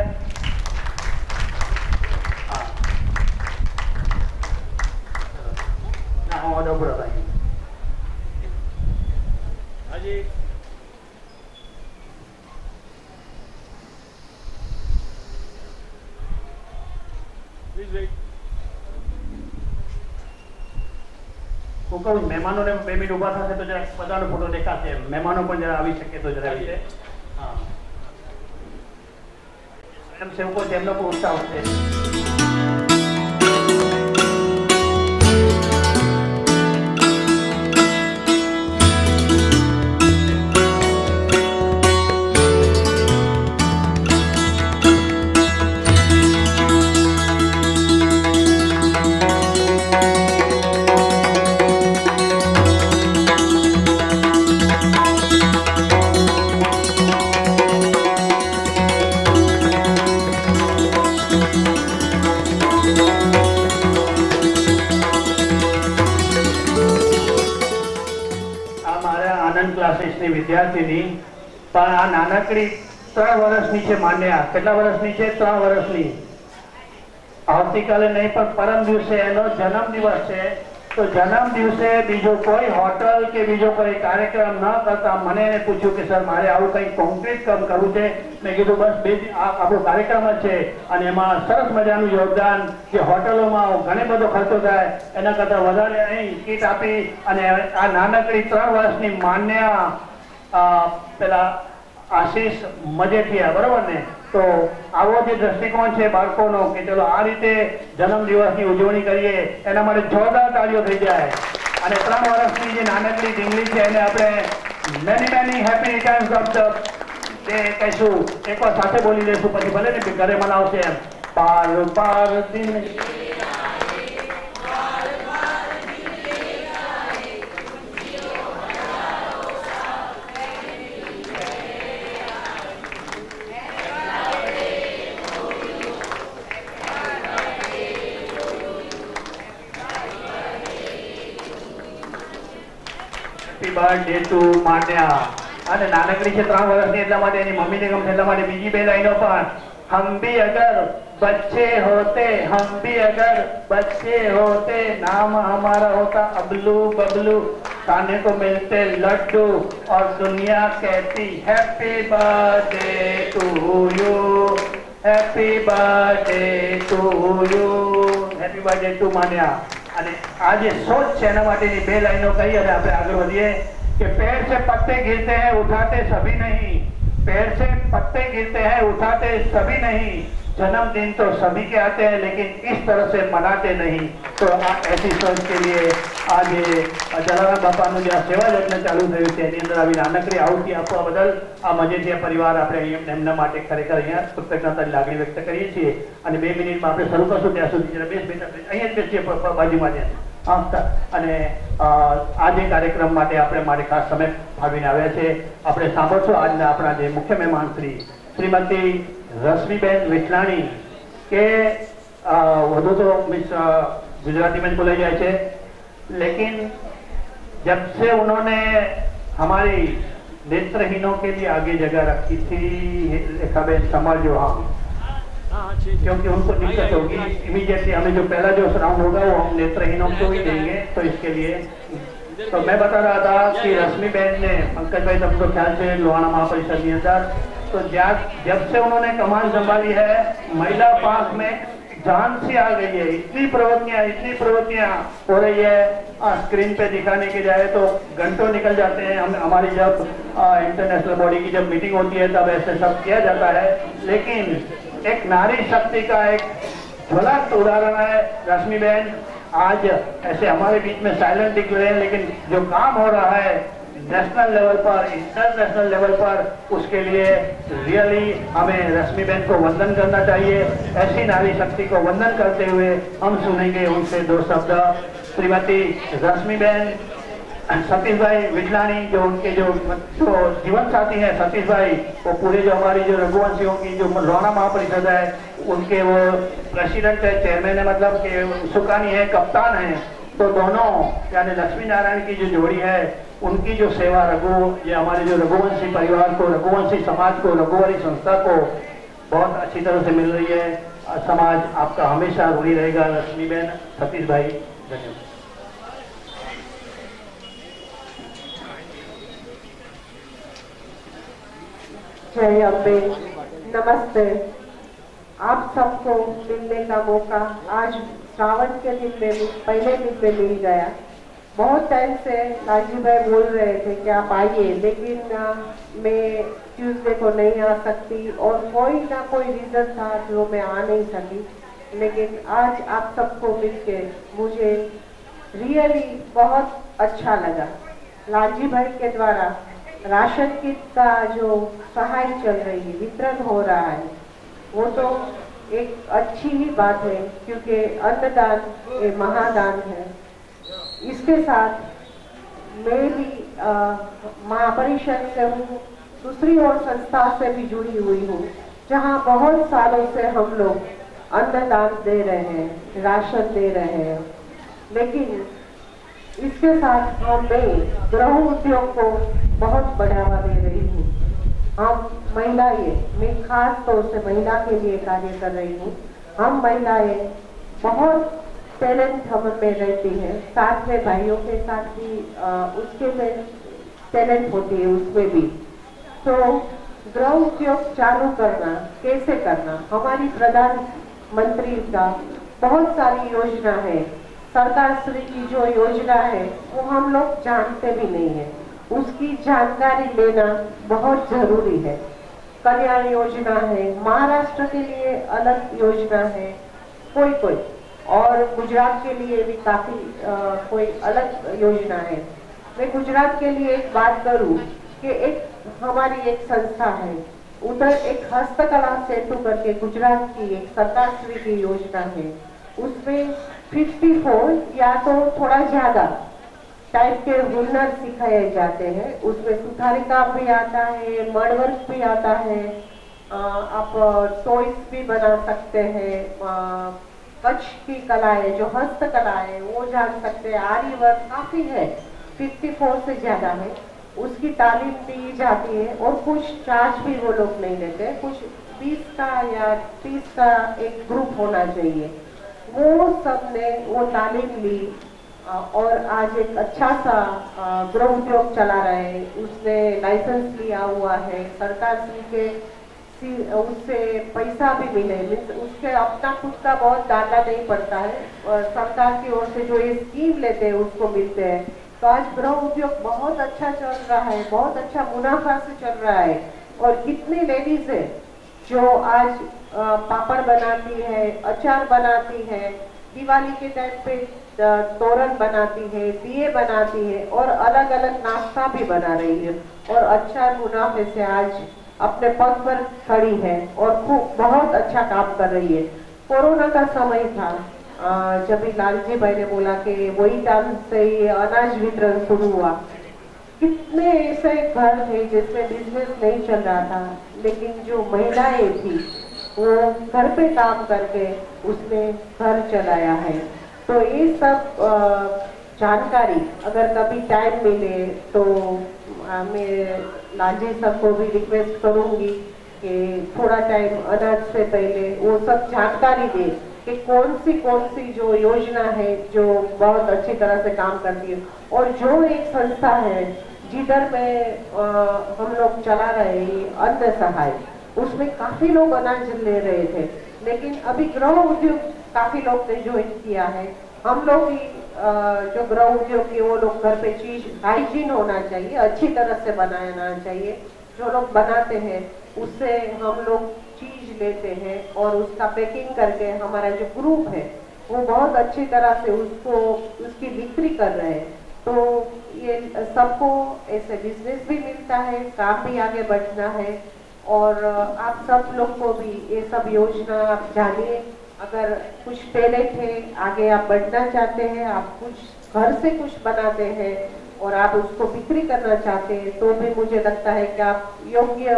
ના હું ઓર્ડર પૂરો થાય હજી હું કહું મહેમાનોને 2 મિનિટ ઉભા થશે તો જરા બધાનો ફોટો દેખાશે. મહેમાનો પણ જરા આવી શકે તો જરા સ્વયંસેવકો છે એમનો પણ ઉત્સાહ છે. વિદ્યાર્થીની પણ આ નાનકડી 3 વર્ષની છે. માન્યા કેટલા વર્ષની છે? 3 વર્ષની. આવતીકાલે નહીં પણ પરમ દિવસે એનો જન્મ દિવસ છે. તો જન્મ દિવસે બીજો કોઈ હોટલ કે બીજો કોઈ કાર્યક્રમ ન કરતા મને એને પૂછ્યું કે સર મારે આવું કંઈક કોન્ક્રીટ કામ કરવું છે. મેં કીધું બસ આપણો કાર્યક્રમ જ છે અને એમાં સરસ મજાનું યોગદાન જે હોટલોમાં ઘણો બધો ખર્ચો થાય એના કરતાં વધારે અહીં કીટ આપી અને આ નાનકડી 3 વર્ષની માન્યા પેલા આશીષ મજેઠિયા બરોબર ને. તો આવો જે દ્રષ્ટિકોણ છે બાળકોનો કે ચલો આ રીતે જન્મ દિવસની ઉજવણી કરીએ એના માટે જોરદાર તાળીઓ થઈ જાય. અને 3 વર્ષની જે નાનકડી ઢીંગલી છે એને આપણે many happy returns of the day કહીશું. એકવાર સાથે બોલી લઈશું પછી ભલે ને ઘરે મનાવશે એમ. બાર દિન બર્થડે ટુ માન્યા. અને નાનકડી છે 3 વર્ષની એટલા માટે એની મમ્મીને ગમશે એટલા માટે બીજી 2 લાઈનો પણ हम भी अगर बच्चे होते नाम हमारा होता अबलू बबलू खाने को मिलते लड्डू और दुनिया कहती happy birthday to you happy birthday to Manya. અને આ જે સોચ છે એના માટેની 2 લાઈનો કહી અને આપણે આગળ વધીએ કે પેड़ से पत्ते गिरते हैं उठाते सभी नहीं, पेड़ से पत्ते गिरते हैं, उठाते सभी नहीं, जन्मदिन तो सभी के आते हैं लेकिन इस तरह से मनाते नहीं। तो ऐसी सोच के लिए आज જલારામ બાપાનું જે સેવા યજ્ઞ ચાલુ થયું છે એની અંદર આવી નાનકડી આહુતિ આપવા બદલ આ મજેઠિયા પરિવાર આપણે એમના માટે ખરેખર અહીંયા કૃતજ્ઞતાની લાગણી વ્યક્ત કરીએ છીએ। અને 2 મિનિટમાં આપણે શરૂ કરશું ત્યાં સુધી જરા અહીંયા જ બેસીએ બાજુમાં જ। અને આ જે કાર્યક્રમ માટે આપણે ખાસ સમય ફાળવીને આવ્યા છે। આપણે સાંભળશો આજના આપણા જે મુખ્ય મહેમાન શ્રીમતી રશ્મિબેન વિઠલાણી કે વધુ તો મીન્સ गुजराती में बोला जाए छे, लेकिन जब से उन्होंने हमारी नेत्रहीनों के लिए आगे जगह रखी थी रेखाबेन समझो हम, क्योंकि उनको दिक्कत होगी इमीडिएटली हमें जो पहला जो राउंड होगा वो हम नेत्रहीनों को ही देंगे। तो इसके लिए तो मैं बता रहा था कि रश्मिबेन ने पंकज भाई तुमको ख्याल से लोहाना महापरिषद के अंदर तो जब से उन्होंने कमान संभाली है महिला पास में जान सी आ गई है। इतनी प्रवृत्तियां हो रही है, स्क्रीन पे दिखाने के जाए तो घंटों निकल जाते हैं। हम हमारी जब इंटरनेशनल बॉडी की जब मीटिंग होती है तब ऐसे सब किया जाता है, लेकिन एक नारी शक्ति का एक ज्वलंत उदाहरण है रश्मिबेन। आज ऐसे हमारे बीच में साइलेंट दिख रहे हैं, लेकिन जो काम हो रहा है नेशनल लेवल पर, इंटरनेशनल लेवल पर, उसके लिए रियली हमें रश्मिबेन को वंदन करना चाहिए। ऐसी नारी शक्ति को वंदन करते हुए हम सुनेंगे उनसे 2 शब्द। श्रीमती रश्मिबेन सतीश भाई विठलानी जो उनके जो जीवन साथी हैं सतीश भाई, वो पूरे जो हमारी जो रघुवंशियों की जो लोहाना महापरिषद है उनके वो प्रेसिडेंट है, चेयरमैन है, मतलब कि सुकानी है, कप्तान है। तो दोनों यानी लक्ष्मी नारायण की जो जोड़ी है उनकी जो सेवा ये हमारे जो रघुवंशी परिवार को, रघुवंशी समाज को, रघुवंशी संस्था को बहुत अच्छी तरह से मिल रही है। समाज आपका हमेशा ऋणी रहेगा रश्मिबेन। सतीश भाई धन्यवाद। जय अम्बे, नमस्ते। आप सबको मिलने का मौका आज श्रावण के दिन में पहले दिन में मिल गया। बहुत टाइम से लालजी भाई बोल रहे थे कि आप आइए, लेकिन मैं ट्यूसडे को नहीं आ सकती और कोई ना कोई रीज़न था जो मैं आ नहीं सकी। लेकिन आज आप सबको मिलके मुझे रियली बहुत अच्छा लगा। लालजी भाई के द्वारा राशन किट का जो सहाय चल रही है, वितरण हो रहा है, वो तो एक अच्छी ही बात है, क्योंकि अन्नदान ये महादान है। इसके साथ मैं भी महापरिषद से हूँ, दूसरी और संस्था से भी जुड़ी हुई हूँ, जहाँ बहुत सालों से हम लोग अन्नदान दे रहे हैं, राशन दे रहे हैं। लेकिन इसके साथ मैं गृह उद्योग को बहुत बढ़ावा दे रही हूँ। हम महिलाएं, मैं खास तौर से महिला के लिए कार्य कर रही हूँ। हम महिलाएं बहुत टैलेंट हम में रहती है, साथ में भाइयों के साथ भी उसके में टैलेंट होती है उसमें भी। तो गृह उद्योग चालू करना कैसे करना, हमारी प्रधानमंत्री का बहुत सारी योजना है, सरकार श्री की जो योजना है वो हम लोग जानते भी नहीं है, उसकी जानकारी लेना बहुत जरूरी है। कल्याण योजना है, महाराष्ट्र के लिए अलग योजना है कोई और गुजरात के लिए भी काफी कोई अलग योजना है। मैं गुजरात के लिए एक बात करूं कि एक हमारी एक संस्था है, उधर एक हस्तकला सेतु करके गुजरात की एक सरकार श्री की योजना है। उसमें 54 या तो थोड़ा ज्यादा टाइप के हुनर सिखाए जाते हैं। उसमें सुथारी काम भी आता है, मड़वर्क भी आता है, आप टॉयज भी बना सकते हैं, कच्छ की कला है जो हस्तकला है वो जान सकते हैं, आरी वर्क काफी है, 54 से ज्यादा है। उसकी तालीम दी जाती है और कुछ चार्ज भी वो लोग नहीं लेते, कुछ 20 का या 30 का एक ग्रुप होना चाहिए। वो सब ने वो तालीम ली और आज एक अच्छा सा गृह उद्योग चला रहे हैं। उसने लाइसेंस लिया हुआ है, सरकार के उससे पैसा भी मिले, उसके अपना खुद का बहुत डाटा नहीं पड़ता है और सरकार की ओर से जो ये स्कीम लेते हैं उसको मिलते हैं। तो आज गृह उद्योग बहुत अच्छा चल रहा है, बहुत अच्छा मुनाफा से चल रहा है। और कितनी लेडीज है जो आज पापड़ बनाती है, अचार बनाती है, दिवाली के टाइम पे तोरण बनाती है, दिए बनाती है और अलग अलग नाश्ता भी बना रही है और अच्छा मुनाफे से आज अपने पग पर खड़ी है और खूब बहुत अच्छा काम कर रही है। कोरोना का समय था, जब भी लालजी भाई ने बोला कि वही टाइम से ये अनाज वितरण शुरू हुआ। कितने ऐसे घर थे जिसमें बिजनेस नहीं चल रहा था, लेकिन जो महिलाएं थी वो घर पे काम करके उसने घर चलाया है। तो ये सब जानकारी अगर कभी टाइम मिले तो मैं लालजी सर को भी रिक्वेस्ट करूंगी कि थोड़ा टाइम अनाज से पहले वो सब जानकारी दे कि कौन सी जो योजना है जो बहुत अच्छी तरह से काम करती है। और जो एक संस्था है जिधर में हम लोग चला रहे हैं अन्न सहाय, उसमें काफी लोग अनाज ले रहे थे, लेकिन अभी गृह उद्योग काफी लोग ने ज्वाइन किया है। हम लोग ही जो गृह उद्योग के वो लोग घर पे चीज हाइजीन होना चाहिए, अच्छी तरह से बनाना चाहिए। जो लोग बनाते हैं उससे हम लोग चीज लेते हैं और उसका पैकिंग करके हमारा जो ग्रुप है वो बहुत अच्छी तरह से उसकी बिक्री कर रहे हैं। तो ये सबको ऐसे बिजनेस भी मिलता है, काम भी आगे बढ़ना है। और आप सब लोग को भी ये सब योजना आप जानिए। अगर कुछ पहले थे, आगे आप बढ़ना चाहते हैं, आप कुछ घर से कुछ बनाते हैं और आप उसको बिक्री करना चाहते हैं, तो भी मुझे लगता है कि आप योग्य,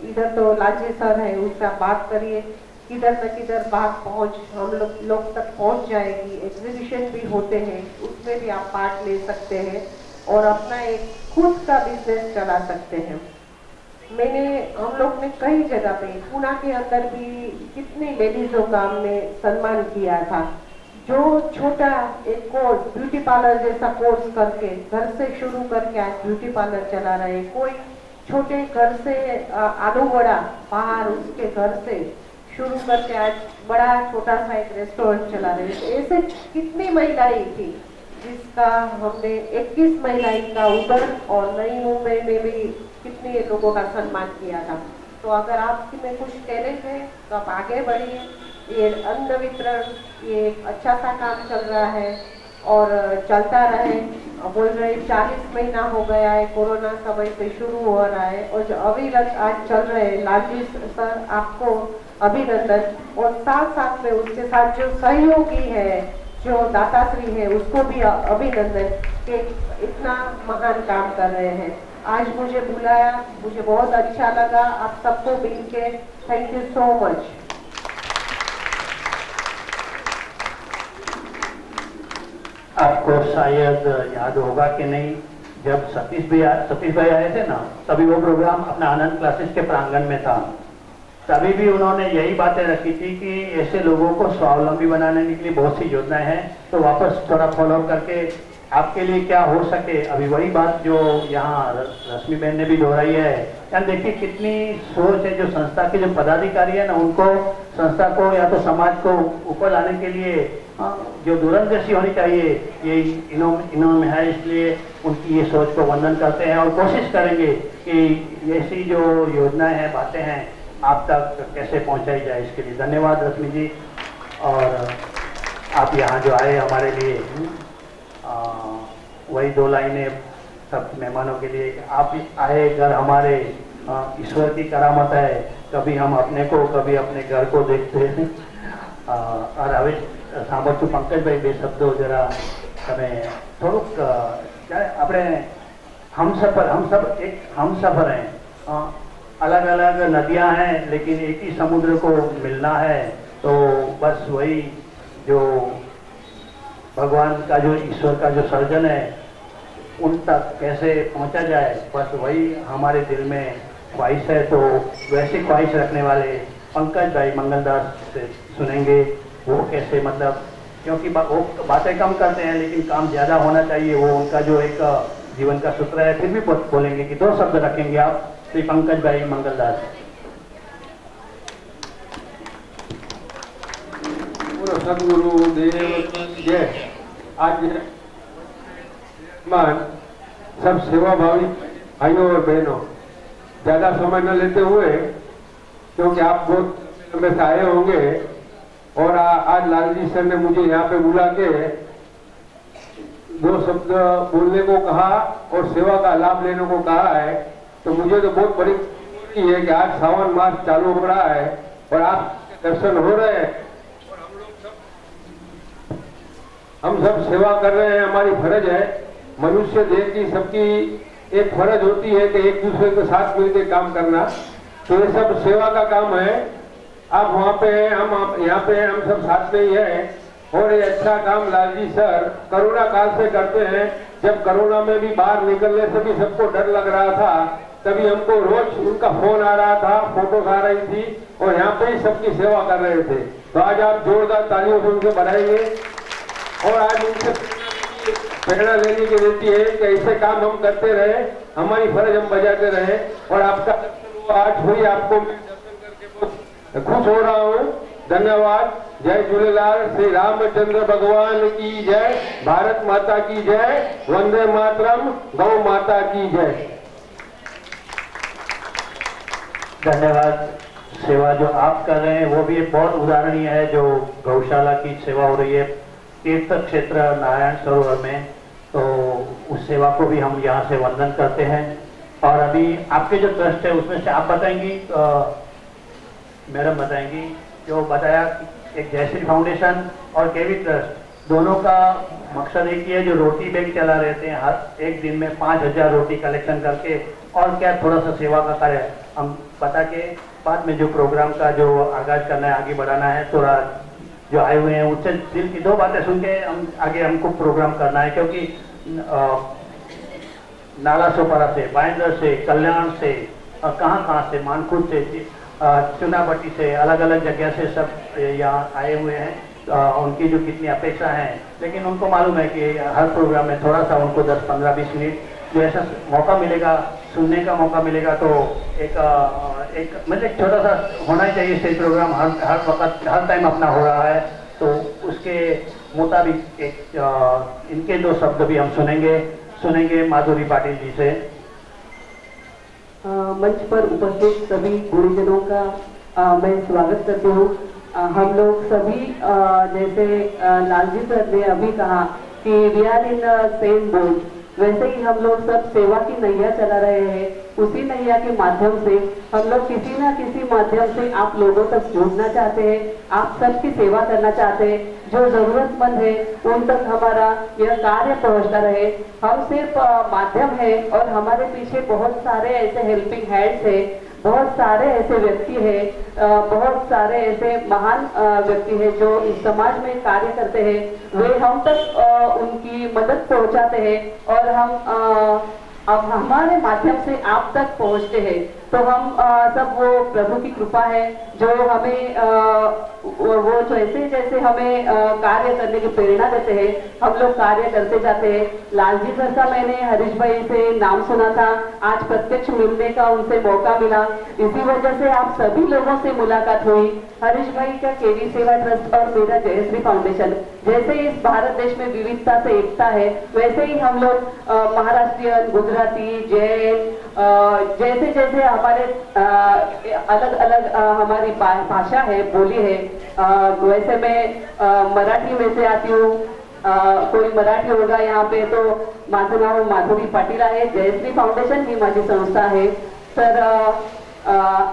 इधर तो लालजी सर है उसका बात करिए, किधर न किधर बात पहुंच हम लोग तक पहुंच जाएगी। एग्जीबिशन भी होते हैं, उसमें भी आप पार्ट ले सकते हैं और अपना एक खुद का बिजनेस चला सकते हैं। हम लोग ने कई जगह पे पुणे के अंदर भी कितनी लेडीजों का हमने सम्मान किया था, जो छोटा एक कोर्स ब्यूटी पार्लर जैसा कोर्स करके घर से शुरू करके आज ब्यूटी पार्लर चला रहे। कोई छोटे घर से आलू वड़ा बाहर उसके घर से शुरू करके आज बड़ा छोटा सा एक रेस्टोरेंट चला रहे। ऐसे कितनी महिलाएं थी जिसका हमने 21 महिलाएं का उधर और नई मुंबई में भी कितने लोगों का सम्मान किया था। तो अगर आप में कुछ टैलेंट है तो आप आगे बढ़िए। ये अन्न वितरण ये अच्छा सा काम चल रहा है और चलता रहे। बोल रहे 40 महीना हो गया है, कोरोना समय से शुरू हो रहा है और जो अभी आज चल रहे हैं, लालजी सर आपको अभिनंदन। और साथ साथ में उसके साथ जो सहयोगी है, जो दाताश्री है, उसको भी अभिनंदन कि इतना महान काम कर रहे हैं। आज मुझे बुलाया, मुझे बहुत अच्छा लगा आप सबको मिलके। Thank you so much. आपको शायद याद होगा कि नहीं, जब सतीश भाई आए थे ना, तभी वो प्रोग्राम अपना आनंद क्लासेस के प्रांगण में था। तभी भी उन्होंने यही बातें रखी थी कि ऐसे लोगों को स्वावलंबी बनाने के लिए बहुत सी योजनाएं हैं, तो वापस थोड़ा फॉलो करके आपके लिए क्या हो सके। अभी वही बात जो यहाँ रश्मि बहन ने भी दोहराई है। यार देखिए कितनी सोच है, जो संस्था के जो पदाधिकारी है ना, उनको संस्था को या तो समाज को ऊपर लाने के लिए जो दूरंदेशी होनी चाहिए, ये इन्होंने है। इसलिए उनकी ये सोच को वंदन करते हैं और कोशिश करेंगे कि ऐसी जो योजनाएं हैं, बातें हैं, आप तक कैसे पहुंचाई जाए। इसके लिए धन्यवाद रश्मि जी। और आप यहाँ जो आए हमारे लिए, वही 2 लाइनें सब मेहमानों के लिए। आप आए घर हमारे, ईश्वर की करामत है। कभी हम अपने को, कभी अपने घर को देखते हैं। और હવે સાંભળશું પંકજભાઈ 2 શબ્દો જરા તમે થોડુંક આપણે हम सब एक हम सफर हैं। अलग अलग नदियां हैं लेकिन एक ही समुद्र को मिलना है। तो बस वही जो भगवान का, जो ईश्वर का जो सर्जन है, उन तक कैसे पहुंचा जाए, बस वही हमारे दिल में ख्वाहिश है। तो वैसी ख्वाहिश रखने वाले पंकज भाई मंगलदास से सुनेंगे वो कैसे, मतलब क्योंकि वो बातें कम करते हैं लेकिन काम ज़्यादा होना चाहिए, वो उनका जो एक जीवन का सूत्र है। फिर भी बोलेंगे कि 2 शब्द रखेंगे आप, श्री पंकज भाई मंगलदास। सदगुरु देव जय। आज मान सब सेवाभावी भाइयों और बहनों, ज़्यादा समय न लेते हुए, क्योंकि आप बहुत लंबे से आए होंगे और आज लालजी सर ने मुझे यहाँ पे बुला के 2 शब्द बोलने को कहा और सेवा का लाभ लेने को कहा है, तो मुझे तो बहुत बड़ी खुशी है कि आज सावन मास चालू हो रहा है और आपके दर्शन हो रहे हैं और हम सब सेवा कर रहे हैं। हमारी फर्ज है, मनुष्य देह की सबकी एक फर्ज होती है कि एक दूसरे के साथ मिलकर काम करना, तो ये सब सेवा का काम है। आप वहाँ पे हैं, हम यहाँ पे हैं, हम सब साथ में ही हैं और ये अच्छा काम लालजी सर कोरोना काल से करते हैं। जब कोरोना में भी बाहर निकलने से भी सबको डर लग रहा था, तभी हमको रोज उनका फोन आ रहा था, फोटोज आ रही थी और यहाँ पे ही सबकी सेवा कर रहे थे। तो आज आप जोरदार तालियों से उनसे बढ़ाएंगे और आज उनसे प्रेरणा लेने की रहती है कि ऐसे काम हम करते रहे, हमारी फर्ज हम बजाते रहे और आपका आज हुई, आपको मैं दर्शन करके बहुत खुश हो रहा हूँ। धन्यवाद। जय झूलेलाल। श्री रामचंद्र भगवान की जय, भारत माता की जय, वंदे मातरम, गौ माता की जय। धन्यवाद। सेवा जो आप कर रहे हैं वो भी एक बहुत उदाहरणीय है। जो गौशाला की सेवा हो रही है तीर्थ क्षेत्र नारायण सरोवर में, तो उस सेवा को भी हम यहाँ से वंदन करते हैं। और अभी आपके जो ट्रस्ट है उसमें से आप बताएंगी, मैडम बताएंगी, जो बताया एक जयश्री फाउंडेशन और केवी ट्रस्ट, दोनों का मकसद एक ही है, जो रोटी बैंक चला रहते हैं, हर एक दिन में 5000 रोटी कलेक्शन करके और क्या थोड़ा सा सेवा का कार्य हम बता के बाद में जो प्रोग्राम का जो आगाज करना है, आगे बढ़ाना है, थोड़ा जो आए हुए हैं उनसे दिल की 2 बातें सुन के हम आगे हमको प्रोग्राम करना है। क्योंकि नाला सोपारा से, बाइंदर से, कल्याण से, कहाँ से, मानकुट से, चुनाभट्टी से, अलग अलग जगह से सब यहाँ आए हुए हैं। उनकी जो कितनी अपेक्षा है, लेकिन उनको मालूम है कि हर प्रोग्राम में थोड़ा सा उनको 10, 15, 20 मिनट जो ऐसा मौका मिलेगा, सुनने का मौका मिलेगा, तो एक मतलब एक छोटा सा होना ही चाहिए स्टेज प्रोग्राम। हर वक्त हर टाइम अपना हो रहा है, तो उसके मुताबिक एक इनके 2 शब्द भी हम सुनेंगे माधुरी पाटिल जी से। मंच पर उपस्थित सभी गुरुजनों का मैं स्वागत करती हूँ। हम लोग सभी जैसे लालजी सर ने अभी कहा कि we are in same boat, वैसे ही हम लोग सब सेवा की नैया चला रहे हैं। उसी नैया के माध्यम से हम लोग किसी ना किसी माध्यम से आप लोगों तक जुड़ना चाहते हैं, आप सबकी सेवा करना चाहते हैं। जो जरूरतमंद है उन तक हमारा यह कार्य पहुंचता रहे। हम सिर्फ माध्यम है और हमारे पीछे बहुत सारे ऐसे हेल्पिंग हैंड्स है, बहुत सारे ऐसे व्यक्ति हैं, बहुत सारे ऐसे महान व्यक्ति हैं जो इस समाज में कार्य करते हैं। वे हम तक उनकी मदद पहुंचाते हैं और हम अब हमारे माध्यम से आप तक पहुंचते हैं। तो हम सब वो प्रभु की कृपा है जो हमें वो जैसे जैसे हमें कार्य करने की प्रेरणा देते हैं, हम लोग कार्य करते जाते हैं। लालजी सर का मैंने हरीश भाई से नाम सुना था, आज प्रत्यक्ष मिलने का उनसे मौका मिला, इसी वजह से आप सभी लोगों से मुलाकात हुई। हरीश भाई का केवी सेवा ट्रस्ट और मेरा जयश्री फाउंडेशन, जैसे इस भारत देश में विविधता से एकता है, वैसे ही हम लोग महाराष्ट्रियन, गुजराती, जैन, जैसे जैसे हमारे अलग अलग हमारी भाषा है, बोली है, वैसे मैं मराठी में से आती हूँ। कोई मराठी होगा यहाँ पे, तो माझं नाव माधुरी पाटील आहे, जयश्री फाउंडेशन ही माझी संस्था है। सर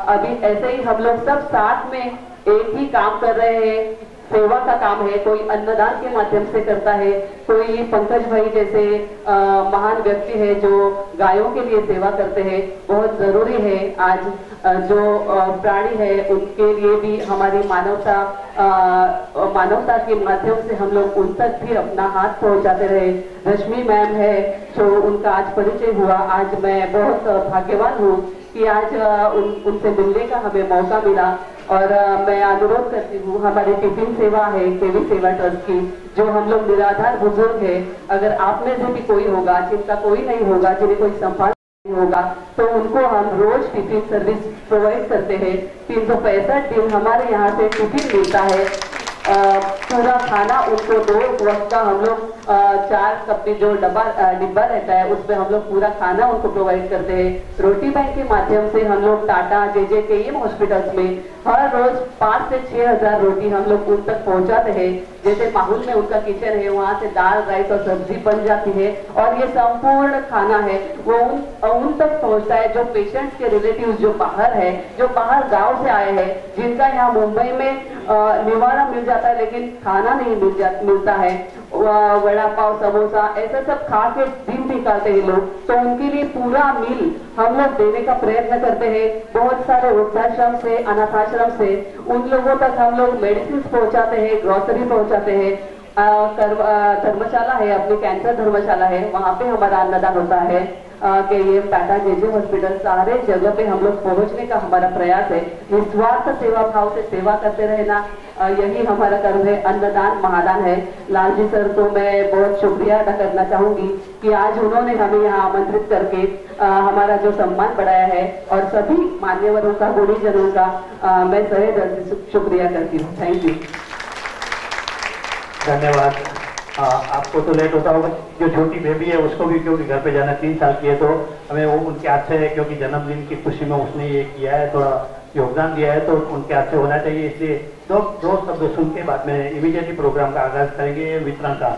अभी ऐसे ही हम लोग सब साथ में एक ही काम कर रहे हैं, सेवा का काम है। कोई अन्नदान के माध्यम से करता है, कोई पंकज भाई जैसे महान व्यक्ति है जो गायों के लिए सेवा करते हैं। बहुत जरूरी है आज जो प्राणी है उनके लिए भी हमारी मानवता के माध्यम से हम लोग उन तक भी अपना हाथ पहुंचाते रहे। रश्मि मैम है जो उनका आज परिचय हुआ, आज मैं बहुत भाग्यवान हूँ कि आज उनसे मिलने का हमें मौका मिला। और मैं अनुरोध करती हूँ, हमारी टिफिन सेवा है केवी सेवा ट्रस्ट की, जो हम लोग निराधार बुजुर्ग है, अगर आप में से भी कोई होगा जिनका कोई नहीं होगा, जिन्हें कोई संपादन नहीं होगा, तो उनको हम रोज टिफिन सर्विस प्रोवाइड करते हैं। 365 दिन हमारे यहाँ से टिफिन मिलता है। पूरा खाना उनको 2 वक्त का हम लोग 4 कप की जो डिब्बा रहता है उसमें हम लोग पूरा खाना उनको प्रोवाइड करते हैं। रोटी बैंक के माध्यम से हम लोग टाटा JJKM हॉस्पिटल्स में हर रोज 5 से 6 हजार रोटी हम लोग उन तक पहुंचाते हैं। जैसे माहौल में उनका किचन है, वहाँ से दाल राइस और सब्जी बन जाती है और ये संपूर्ण खाना है वो उन तक पहुंचता है जो पेशेंट्स के रिलेटिव्स जो बाहर है, जो बाहर गांव से आए हैं, जिनका यहाँ मुंबई में निवारा मिल जाता है लेकिन खाना नहीं मिलता है, वड़ा पाव समोसा ऐसा सब खा के दिन निकालते हैं लोग, तो उनके लिए पूरा मील हम लोग देने का प्रयत्न करते हैं। बहुत सारे वृद्धाश्रम से, अनाथाश्रम से उन लोगों तक हम लोग मेडिसिन पहुंचाते हैं, ग्रोसरी पहुंचाते हैं। धर्मशाला है, अपनी कैंसर धर्मशाला है, वहाँ पे हमारा अन्नदान होता है। कि ये टाटा JJ हॉस्पिटल सारे जगह पे हम लोग पहुंचने का हमारा प्रयास है। निस्वार्थ सेवा भाव से सेवा करते रहना यही हमारा कर्म है। अन्नदान महादान है। लाल जी सर को मैं बहुत शुक्रिया अदा करना चाहूंगी कि आज उन्होंने हमें यहाँ आमंत्रित करके हमारा जो सम्मान बढ़ाया है और सभी मान्यवरों का, गुणीजनों का मैं सहे दिल से शुक्रिया करती हूँ। Thank you. धन्यवाद। आपको तो लेट होता होगा, जो छोटी बेबी है उसको भी, क्योंकि घर पे जाना 3 साल की है, तो हमें वो उनके हाथ से, क्योंकि जन्मदिन की खुशी में उसने ये किया है, थोड़ा योगदान दिया है, तो उनके हाथ से होना चाहिए। इसलिए दो शब्द सुन के बाद में इमीडिएटली प्रोग्राम का आगाज करेंगे वितरण का।